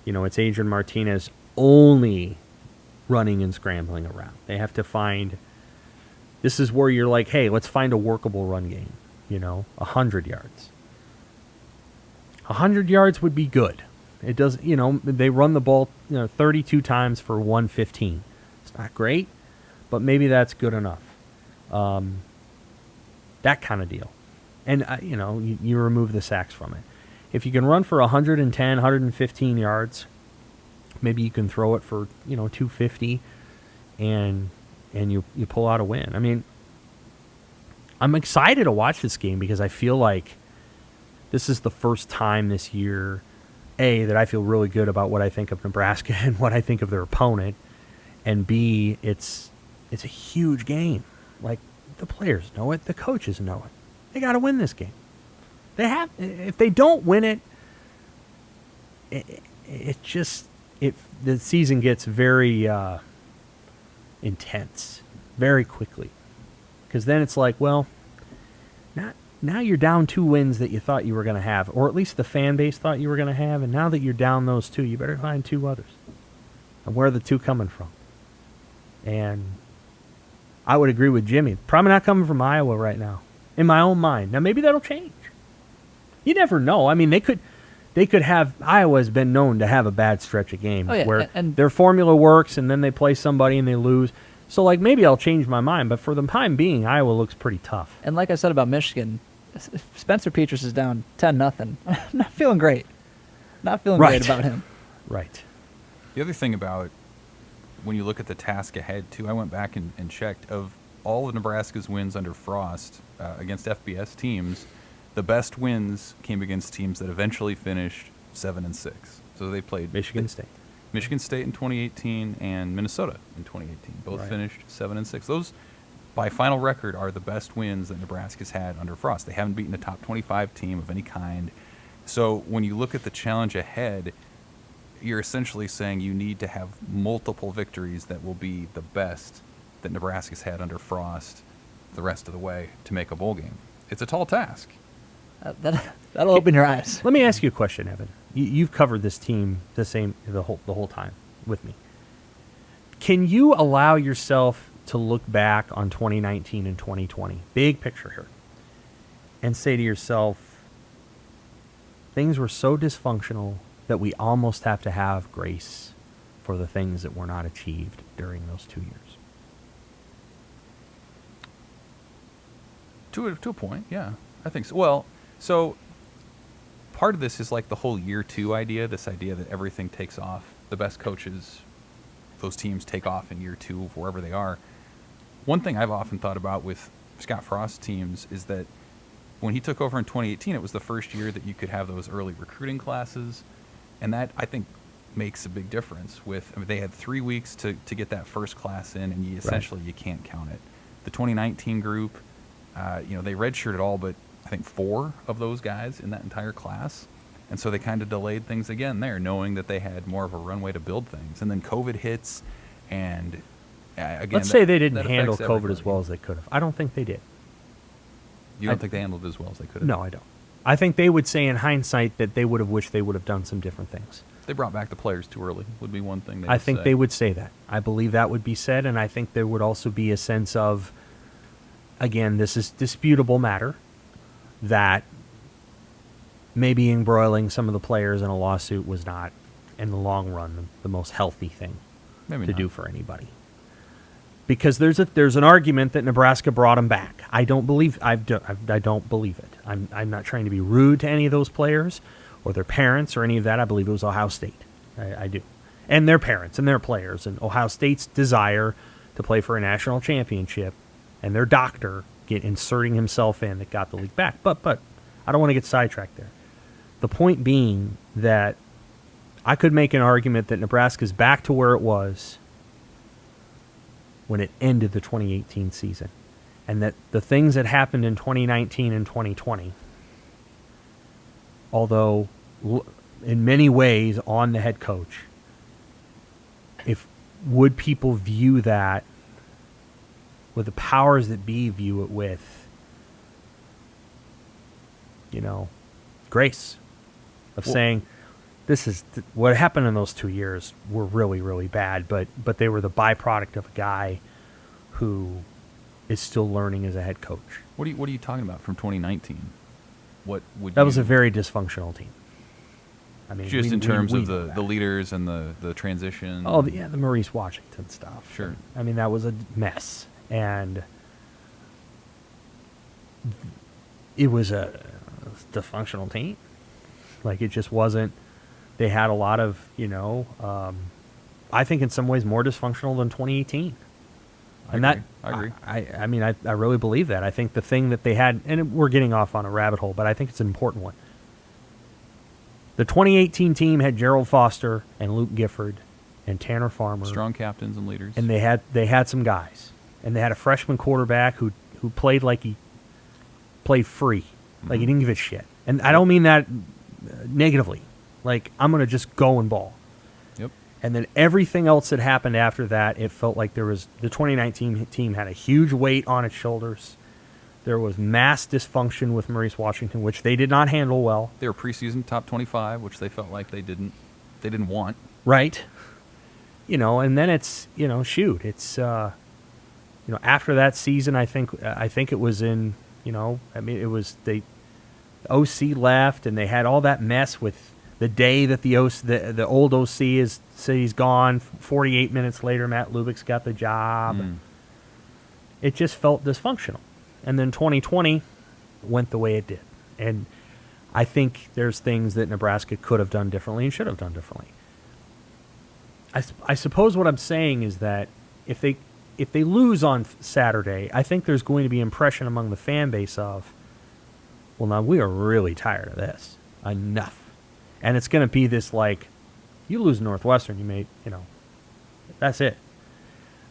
it's Adrian Martinez only running and scrambling around. They have to find. This is where you're like, hey, let's find a workable run game. 100 yards. 100 yards would be good. It does. They run the ball 32 times for 115. It's not great, but maybe that's good enough. That kind of deal. And you remove the sacks from it. If you can run for 110, 115 yards, maybe you can throw it for 250, and you pull out a win. I mean, I'm excited to watch this game because I feel like this is the first time this year, A, that I feel really good about what I think of Nebraska and what I think of their opponent, and B, it's a huge game. Like, the players know it, the coaches know it. They got to win this game. They have. If they don't win it, the season gets very intense very quickly, because then it's like, well, now you're down 2 wins that you thought you were going to have, or at least the fan base thought you were going to have, and now that you're down those 2, you better find 2 others. And where are the 2 coming from? And I would agree with Jimmy. Probably not coming from Iowa right now, in my own mind. Now maybe that'll change. You never know. I mean, they could have. Iowa's been known to have a bad stretch of games where their formula works and then they play somebody and they lose. So, maybe I'll change my mind. But for the time being, Iowa looks pretty tough. And like I said about Michigan, Spencer Petras is down 10-0. I'm not feeling great. Not feeling great about him. Right. The other thing about when you look at the task ahead, too, I went back and checked. Of all of Nebraska's wins under Frost against FBS teams, the best wins came against teams that eventually finished 7-6. So they played Michigan State in 2018 and Minnesota in 2018. Both finished 7-6. Those, by final record, are the best wins that Nebraska's had under Frost. They haven't beaten a top 25 team of any kind. So when you look at the challenge ahead, you're essentially saying you need to have multiple victories that will be the best that Nebraska's had under Frost the rest of the way to make a bowl game. It's a tall task. That'll open your eyes. Let me ask you a question, Evan. You've covered this team the whole time with me. Can you allow yourself to look back on 2019 and 2020, big picture here, and say to yourself, things were so dysfunctional that we almost have to have grace for the things that were not achieved during those 2 years? To a point, yeah. I think so. Well, so part of this is like the whole year 2 idea, this idea that everything takes off. The best coaches, those teams take off in year 2 of wherever they are. One thing I've often thought about with Scott Frost's teams is that when he took over in 2018, it was the first year that you could have those early recruiting classes. And that, I think, makes a big difference. They had 3 weeks to get that first class in, and essentially you can't count it. The 2019 group, they redshirted all but I think 4 of those guys in that entire class. And so they kind of delayed things again there, knowing that they had more of a runway to build things. And then COVID hits, and again, Let's say they didn't that handle affects COVID everybody. as well as they could have. I don't think they did. You don't think they handled it as well as they could have? No, I don't. I think they would say in hindsight that they would have wished they would have done some different things. They brought back the players too early, would be one thing they I would think say. they would say that. I believe that would be said, and I think there would also be a sense of, again, this is disputable matter, that maybe embroiling some of the players in a lawsuit was not, in the long run, the most healthy thing Maybe to not. do for anybody. Because there's an argument that Nebraska brought them back. I don't believe I don't believe it. I'm not trying to be rude to any of those players or their parents or any of that. I believe it was Ohio State. I do, and their parents and their players and Ohio State's desire to play for a national championship, and their doctor inserting himself in that got the league back. But I don't want to get sidetracked there. The point being that I could make an argument that Nebraska's back to where it was when it ended the 2018 season, and that the things that happened in 2019 and 2020, although in many ways on the head coach, would people view that, would the powers that be view it with, grace of saying, this is what happened in those 2 years were really, really bad, but they were the byproduct of a guy who is still learning as a head coach. What are you talking about from 2019? What would That was a very dysfunctional team. I mean, just in terms we of know the that. leaders and the transition? Oh, the Maurice Washington stuff. Sure. I mean, that was a mess, and it was a dysfunctional team. Like, it just wasn't. They had a lot of, I think in some ways more dysfunctional than 2018. I agree. I mean, I really believe that. I think the thing that they had, and we're getting off on a rabbit hole, but I think it's an important one. The 2018 team had Gerald Foster and Luke Gifford and Tanner Farmer. Strong captains and leaders. And they had some guys. And they had a freshman quarterback who played like he played free. Like he didn't give a shit. And I don't mean that negatively. Like, I'm going to just go and ball. Yep. And then everything else that happened after that, it felt like the 2019 team had a huge weight on its shoulders. There was mass dysfunction with Maurice Washington, which they did not handle well. They were preseason top 25, which they felt like they didn't want. Right. And then it's, it's, after that season, I think it was in, it was the OC left, and they had all that mess with the day that the old OC says he's gone. 48 minutes later, Matt Lubick's got the job. It just felt dysfunctional. And then 2020 went the way it did. And I think there's things that Nebraska could have done differently and should have done differently. I suppose what I'm saying is that if they lose on Saturday, I think there's going to be impression among the fan base of, well, now we are really tired of this. Enough. And it's going to be this, like, you lose Northwestern, you may, that's it.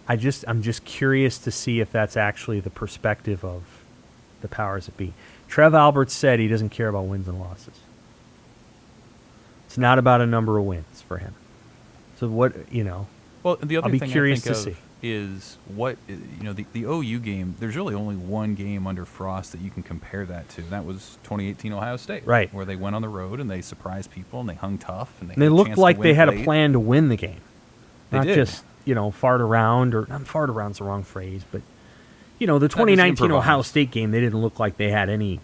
I'm just curious to see if that's actually the perspective of the powers that be. Trev Alberts said he doesn't care about wins and losses. It's not about a number of wins for him. So what, Well, the other I'll be thing curious I think to of see. is what, the OU game, there's really only one game under Frost that you can compare that to. That was 2018 Ohio State. Right. Where they went on the road and they surprised people and they hung tough. And they had a looked chance to like win they had late. a plan to win the game. They Not did. just, fart around, or not fart around's the wrong phrase, but, the 2019 Ohio improvise. State game, they didn't look like they had any,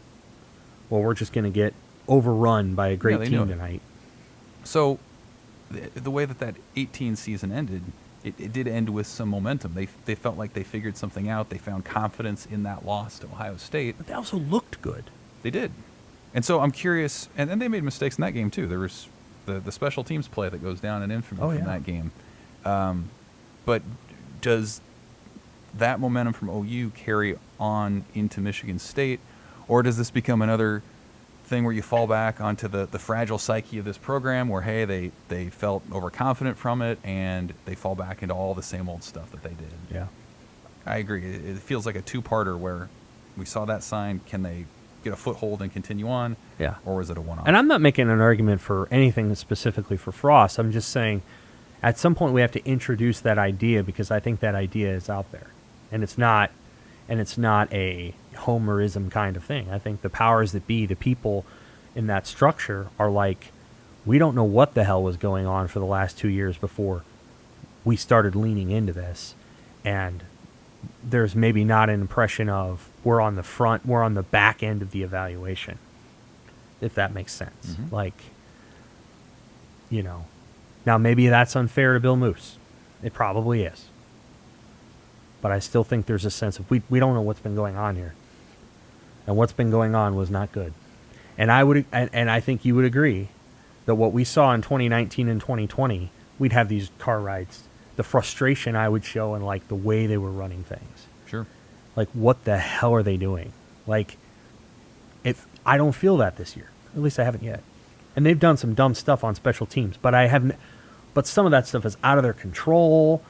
well, we're just going to get overrun by a great they knew team it. tonight. So the way that 18 season ended, it did end with some momentum. They felt like they figured something out. They found confidence in that loss to Ohio State. But they also looked good. They did. And so I'm curious, and then they made mistakes in that game too. There was the special teams play that goes down in infamy from that game. But does that momentum from OU carry on into Michigan State, or does this become another thing where you fall back onto the fragile psyche of this program where, hey, they felt overconfident from it and they fall back into all the same old stuff that they did? Yeah. I agree. It feels like a two-parter where we saw that sign. Can they get a foothold and continue on? Yeah. Or was it a one-off? And I'm not making an argument for anything specifically for Frost. I'm just saying at some point we have to introduce that idea because I think that idea is out there. And it's not a homerism kind of thing. I think the powers that be, the people in that structure are like, we don't know what the hell was going on for the last 2 years before we started leaning into this. And there's maybe not an impression of we're on the front, we're on the back end of the evaluation, if that makes sense. Mm-hmm. Like, now maybe that's unfair to Bill Moose. It probably is. But I still think there's a sense of we don't know what's been going on here. And what's been going on was not good. And I think you would agree that what we saw in 2019 and 2020, we'd have these car rides. The frustration I would show and like the way they were running things. Sure. Like, what the hell are they doing? Like, if I don't feel that this year, at least I haven't yet. And they've done some dumb stuff on special teams, but I haven't. But some of that stuff is out of their control.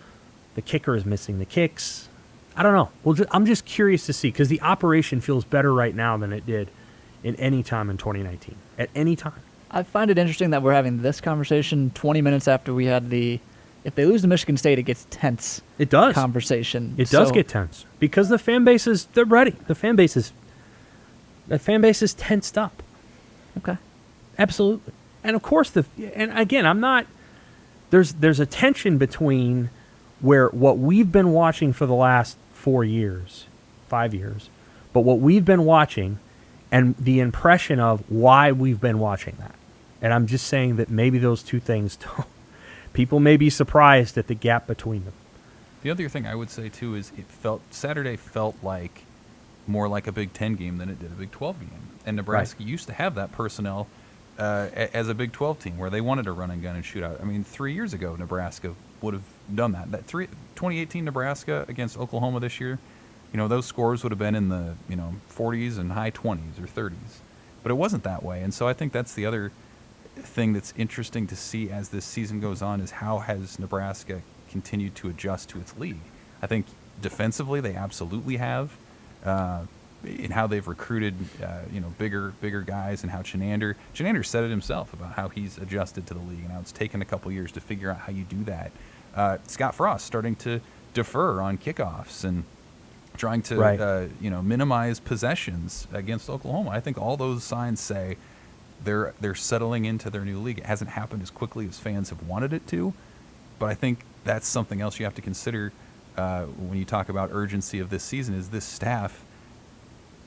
The kicker is missing the kicks. I don't know. I'm just curious to see because the operation feels better right now than it did in any time in 2019. At any time. I find it interesting that we're having this conversation 20 minutes after we had the, if they lose to Michigan State, it gets tense. It does. Conversation. It does get tense because the fan base they're ready. The fan base is tensed up. Okay. Absolutely. And of course and again, I'm not, there's a tension between where what we've been watching for the last 5 years, but what we've been watching and the impression of why we've been watching that. And I'm just saying that maybe those two things people may be surprised at the gap between them. The other thing I would say, too, is Saturday felt like more like a Big Ten game than it did a Big 12 game. And Nebraska used to have that personnel as a Big 12 team where they wanted to run and gun and shoot out. I mean, 3 years ago, Nebraska would have done that. 2018 Nebraska against Oklahoma this year, those scores would have been in the 40s and high 20s or 30s. But it wasn't that way. And so I think that's the other thing that's interesting to see as this season goes on is how has Nebraska continued to adjust to its league. I think defensively they absolutely have. In how they've recruited, bigger guys, and how Chenander said it himself about how he's adjusted to the league and how it's taken a couple years to figure out how you do that. Scott Frost starting to defer on kickoffs and trying to minimize possessions against Oklahoma. I think all those signs say they're settling into their new league. It hasn't happened as quickly as fans have wanted it to, but I think that's something else you have to consider when you talk about urgency of this season. Is this staff?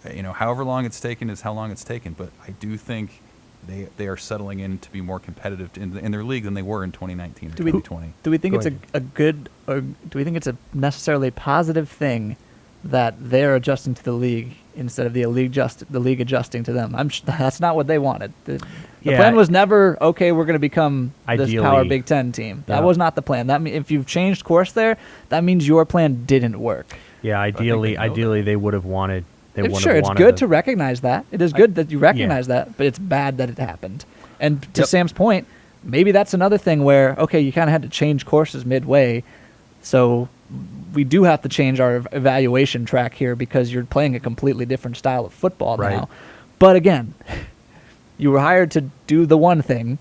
However long it's taken is how long it's taken. But I do think they are settling in to be more competitive in their league than they were in 2019 or 2020. Do we think it's a good, or do we think it's a necessarily positive thing that they're adjusting to the league instead of the league adjusting to them? That's not what they wanted. The plan was never, okay, we're going to become this power Big Ten team. That was not the plan. That if you've changed course there, that means your plan didn't work. Yeah, ideally they would have wanted. Sure, it's good to recognize that. It is good that you recognize that, but it's bad that it happened. And to Sam's point, maybe that's another thing where, okay, you kind of had to change courses midway, so we do have to change our evaluation track here because you're playing a completely different style of football now. But again, you were hired to do the one thing,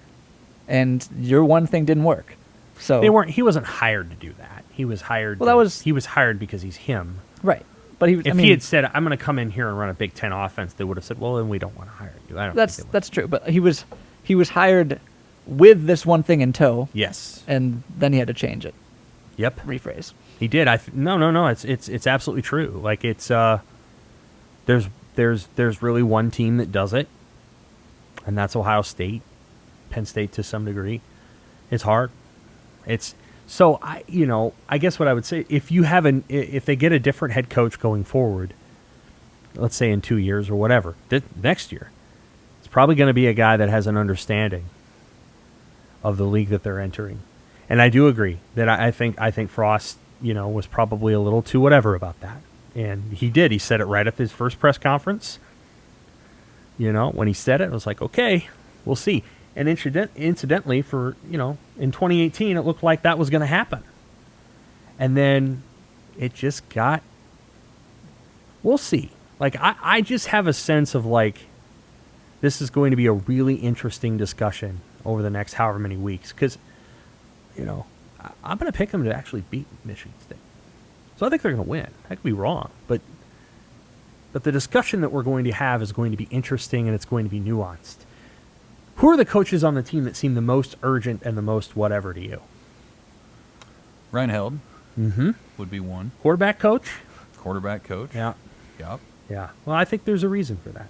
and your one thing didn't work. So He wasn't hired to do that. He was hired. He was hired because he's him. Right. But he had said, "I'm going to come in here and run a Big Ten offense," they would have said, "Well, then we don't want to hire you." That's true. But he was hired with this one thing in tow. Yes. And then he had to change it. Yep. Rephrase. He did. No. It's absolutely true. Like it's there's really one team that does it, and that's Ohio State, Penn State to some degree. It's hard. So I guess what I would say, if they get a different head coach going forward, let's say in 2 years or whatever, next year, it's probably going to be a guy that has an understanding of the league that they're entering. And I do agree that I think Frost, was probably a little too whatever about that. And he did. He said it right at his first press conference. When he said it, I was like, okay, we'll see. And incidentally, for, in 2018, it looked like that was going to happen. And then it just we'll see. Like, I just have a sense of, like, this is going to be a really interesting discussion over the next however many weeks. Because, I'm going to pick them to actually beat Michigan State. So I think they're going to win. I could be wrong. But the discussion that we're going to have is going to be interesting, and it's going to be nuanced. Who are the coaches on the team that seem the most urgent and the most whatever to you? Reinheld would be one. Quarterback coach? Quarterback coach. Yeah. Yep. Yeah. Well, I think there's a reason for that.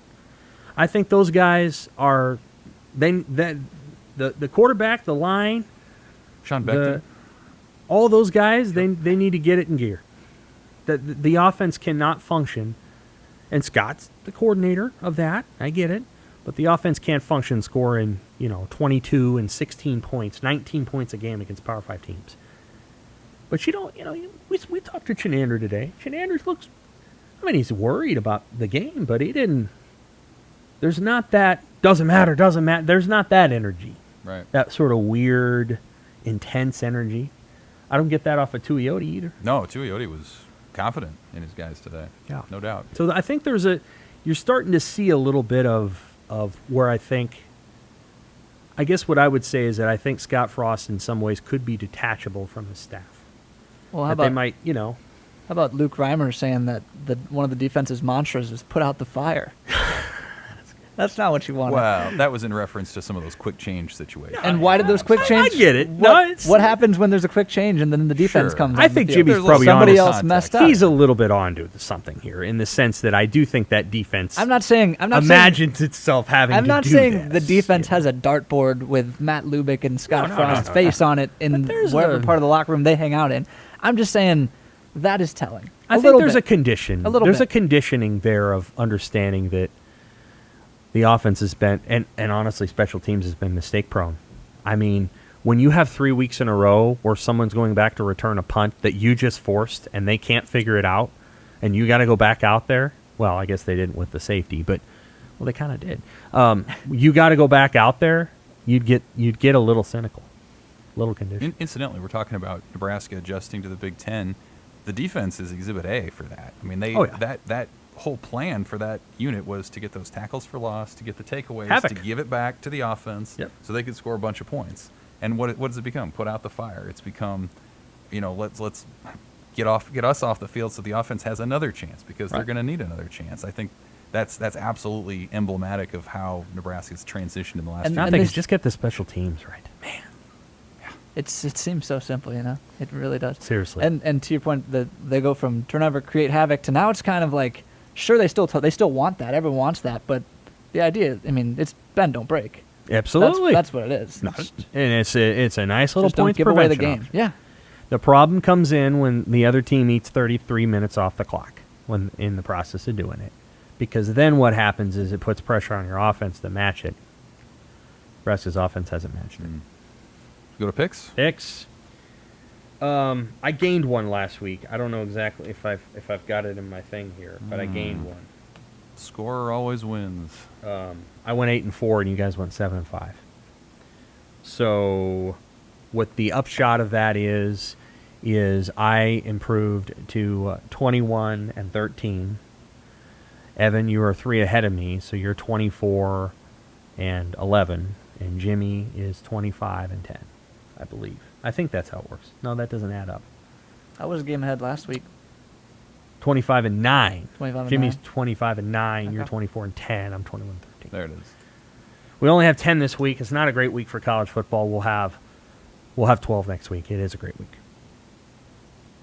I think those guys are the quarterback, the line, Sean Beckton. all those guys, they need to get it in gear. The offense cannot function, and Scott's the coordinator of that. I get it, but the offense can't function scoring 22 and 16 points, 19 points a game against Power 5 teams. But we talked to Chenander today. Chenander looks. I mean, he's worried about the game, but he didn't. There's not that doesn't matter. There's not that energy. Right. That sort of weird, intense energy. I don't get that off of Tuioti either. No, Tuioti was confident in his guys today. Yeah. No doubt. So I think you're starting to see a little bit of where I guess what I would say is that I think Scott Frost in some ways could be detachable from his staff. Well, how that about they might, How about Luke Reimer saying that one of the defense's mantras is "put out the fire"? That's not what you want. Wow, that was in reference to some of those quick change situations. And why did those quick change? I get it. What happens when there's a quick change and then the defense Sure. comes? I on the think field? Jimmy's probably somebody on else messed up. He's a little bit onto something here in the sense that I do think that defense I'm not saying imagines itself having I'm to not do saying this, the defense you know. has a dartboard with Matt Lubick and Scott No, Frost's no. face on it in But there's whatever a- part of the locker room they hang out in. I'm just saying that is telling. I A think little there's bit. a condition. A little There's bit. a conditioning there of understanding that the offense has been, and honestly, special teams has been mistake prone. I mean, when you have 3 weeks in a row where someone's going back to return a punt that you just forced and they can't figure it out, and you got to go back out there. Well, I guess they didn't with the safety, but they kind of did. You got to go back out there. You'd get a little cynical, little condition. Incidentally, we're talking about Nebraska adjusting to the Big Ten. The defense is Exhibit A for that. I mean, that whole plan for that unit was to get those tackles for loss, to get the takeaways, Havoc. to give it back to the offense, so they could score a bunch of points. And what does it become? Put out the fire. It's become, let's get us off the field so the offense has another chance because they're going to need another chance. I think that's absolutely emblematic of how Nebraska's transitioned in the last. And few Nothing. years. Just get the special teams right, man. It seems so simple, It really does. Seriously. And to your point, that they go from turnover, create havoc to now it's kind of like, sure, they still want that. Everyone wants that, but the idea, it's bend, don't break. Absolutely. That's what it is. And it's a nice little Just don't points give away the prevention game. option. Yeah. The problem comes in when the other team eats 33 minutes off the clock when in the process of doing it. Because then what happens is it puts pressure on your offense to match it. Nebraska's offense hasn't matched it. Go to picks. Picks. I gained one last week. I don't know exactly if I've got it in my thing here, but I gained one. Scorer always wins. I went 8-4, and you guys went 7-5. So, what the upshot of that is I improved to 21-13. Evan, you are 3 ahead of me, so you're 24-11, and Jimmy is 25-10, I believe. I think that's how it works. No, that doesn't add up. I was a game ahead last week. 25-9. 25-9. Jimmy's 25-9. You're Okay. 24-10. I'm 21-13. There it is. We only have 10 this week. It's not a great week for college football. We'll have 12 next week. It is a great week.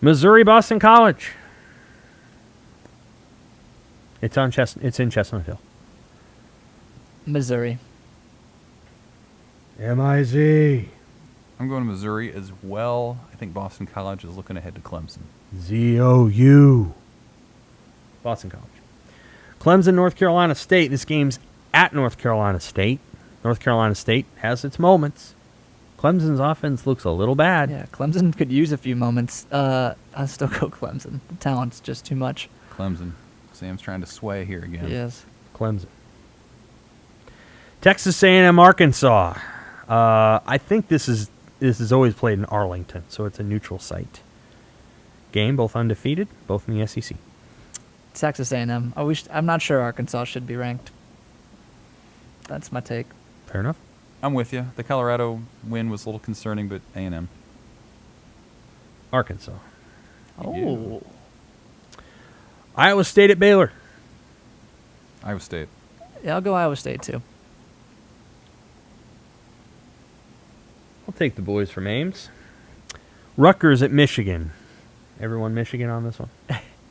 Missouri Boston College. It's in Chestnut Hill. Missouri. MIZ. I'm going to Missouri as well. I think Boston College is looking ahead to Clemson. ZOU. Boston College. Clemson, North Carolina State. This game's at North Carolina State. North Carolina State has its moments. Clemson's offense looks a little bad. Yeah, Clemson could use a few moments. I still go Clemson. The talent's just too much. Clemson. Sam's trying to sway here again. Yes. Clemson. Texas A&M, Arkansas. I think this is always played in Arlington, so it's a neutral site. Game, both undefeated, both in the SEC. Texas A&M. I'm not sure Arkansas should be ranked. That's my take. Fair enough. I'm with you. The Colorado win was a little concerning, but A&M. Arkansas. Oh. Iowa State at Baylor. Iowa State. Yeah, I'll go Iowa State, too. I'll take the boys from Ames. Rutgers at Michigan. Everyone Michigan on this one?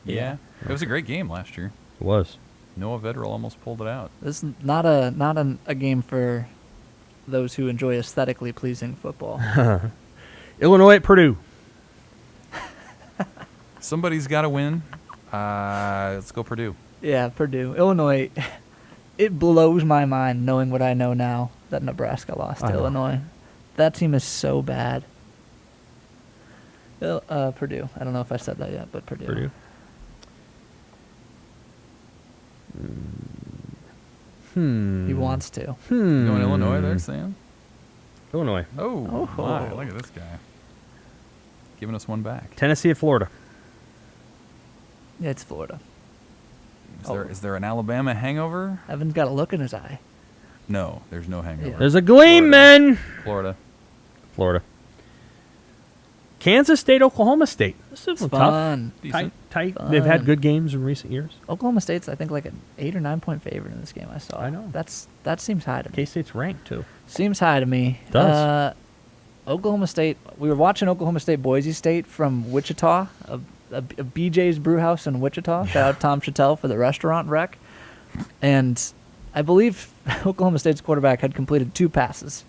Yeah. It was a great game last year. It was. Noah Vedral almost pulled it out. This is not a game for those who enjoy aesthetically pleasing football. Illinois at Purdue. Somebody's got to win. Let's go Purdue. Yeah, Purdue. Illinois, it blows my mind knowing what I know now that Nebraska lost to Illinois. That team is so bad. Purdue. I don't know if I said that yet, but Purdue. Purdue. He wants to. You going Illinois there, Sam? Illinois. Oh, my. Look at this guy. Giving us one back. Tennessee at Florida. Yeah, it's Florida. Is there an Alabama hangover? Evan's got a look in his eye. No, there's no hangover. Yeah. There's a gleam, men. Florida. Kansas State, Oklahoma State. This is It's tough. fun. Decent. Tight. Fun. They've had good games in recent years. Oklahoma State's, I think, like an 8 or 9 point favorite in this game I saw. I know. That seems high to me. K-State's ranked, too. Seems high to me. Does. Oklahoma State, we were watching Oklahoma State Boise State from Wichita, a BJ's Brewhouse in Wichita. Shout out Tom Chattel for the restaurant wreck. And I believe Oklahoma State's quarterback had completed 2 passes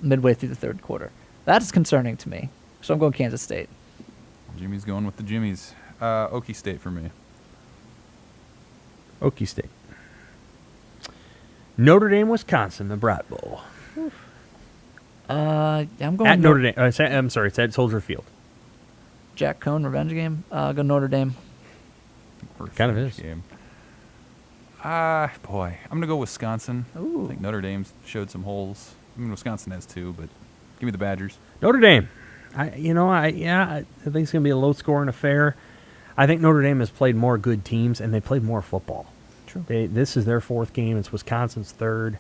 midway through the third quarter. That is concerning to me. So I'm going Kansas State. Jimmy's going with the Jimmies. Okie State for me. Okie State. Notre Dame, Wisconsin, the Brat Bowl. I'm going At Notre Dame. I'm sorry, it's at Soldier Field. Jack Cohn revenge game. Go Notre Dame. Kind of is. Game. Boy, I'm gonna go Wisconsin. Ooh. I think Notre Dame showed some holes. I mean, Wisconsin has too, but give me the Badgers. Notre Dame. I think it's going to be a low-scoring affair. I think Notre Dame has played more good teams, and they played more football. True. This is their 4th game. It's Wisconsin's 3rd.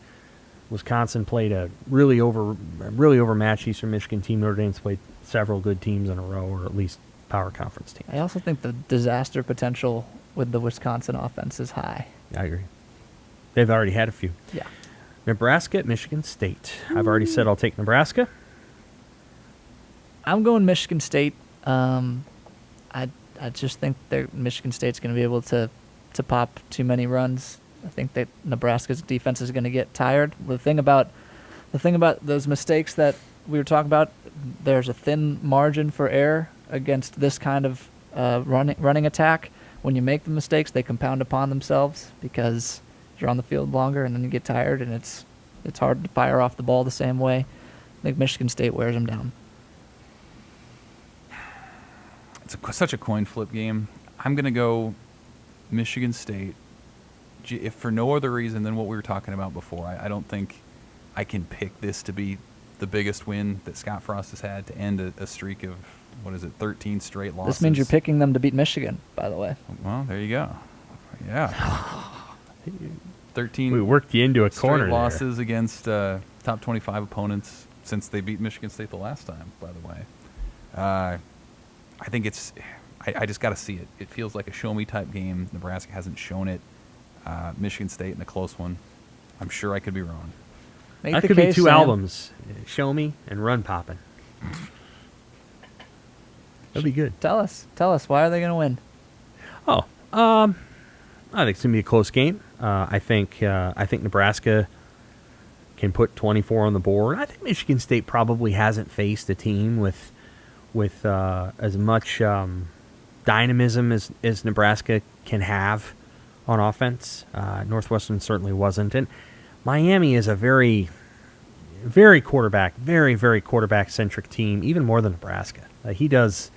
Wisconsin played a really overmatched Eastern Michigan team. Notre Dame's played several good teams in a row, or at least power conference teams. I also think the disaster potential with the Wisconsin offense is high. I agree. They've already had a few. Yeah. Nebraska at Michigan State. I've already said I'll take Nebraska. I'm going Michigan State. I just think Michigan State's going to be able to pop too many runs. I think that Nebraska's defense is going to get tired. The thing about those mistakes that we were talking about, there's a thin margin for error against this kind of running attack. When you make the mistakes, they compound upon themselves because you're on the field longer, and then you get tired, and it's hard to fire off the ball the same way. I think Michigan State wears them down. It's such a coin flip game. I'm going to go Michigan State, if for no other reason than what we were talking about before. I don't think I can pick this to be the biggest win that Scott Frost has had to end a streak of, 13 straight losses. This means you're picking them to beat Michigan, by the way. Well, there you go. Yeah. 13 We worked you into a corner straight there. losses against top 25 opponents since they beat Michigan State the last time, by the way. I think I just got to see it. It feels like a show-me type game. Nebraska hasn't shown it. Michigan State in a close one. I'm sure I could be wrong. Make That the could be case, 2 Sam. albums. Show Me and Run Poppin'. That'd be good. Tell us. Why are they going to win? I think it's going to be a close game. I think Nebraska can put 24 on the board. I think Michigan State probably hasn't faced a team with as much dynamism as Nebraska can have on offense. Northwestern certainly wasn't, and Miami is a very quarterback centric team, even more than Nebraska. He does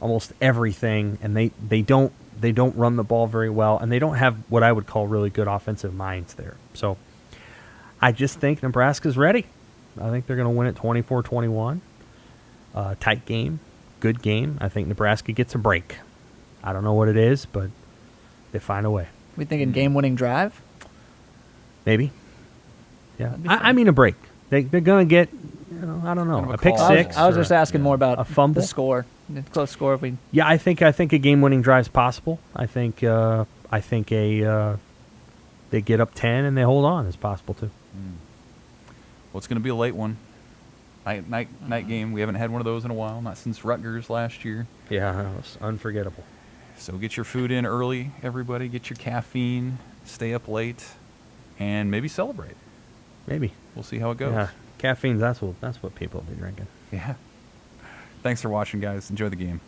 almost everything, and they don't run the ball very well, and they don't have what I would call really good offensive minds there. So I just think Nebraska's ready. I think they're going to win it 24-21. Tight game, good game. I think Nebraska gets a break. I don't know what it is, but They find a way. We thinking game-winning drive? Maybe. Yeah. That'd be fun. I mean a break. They're going to get, I don't know, Kind of a a pick call. six. I was or just asking more about a fumble? the score. The close score. If we Yeah, I think a game-winning drive is possible. I think they get up 10 and they hold on is possible too. Well, it's going to be a late one. Night game. We haven't had one of those in a while, not since Rutgers last year. Yeah, it was unforgettable. So get your food in early, everybody. Get your caffeine. Stay up late, and maybe celebrate. Maybe. We'll see how it goes. Yeah, caffeine. That's what people will be drinking. Yeah. Thanks for watching, guys. Enjoy the game.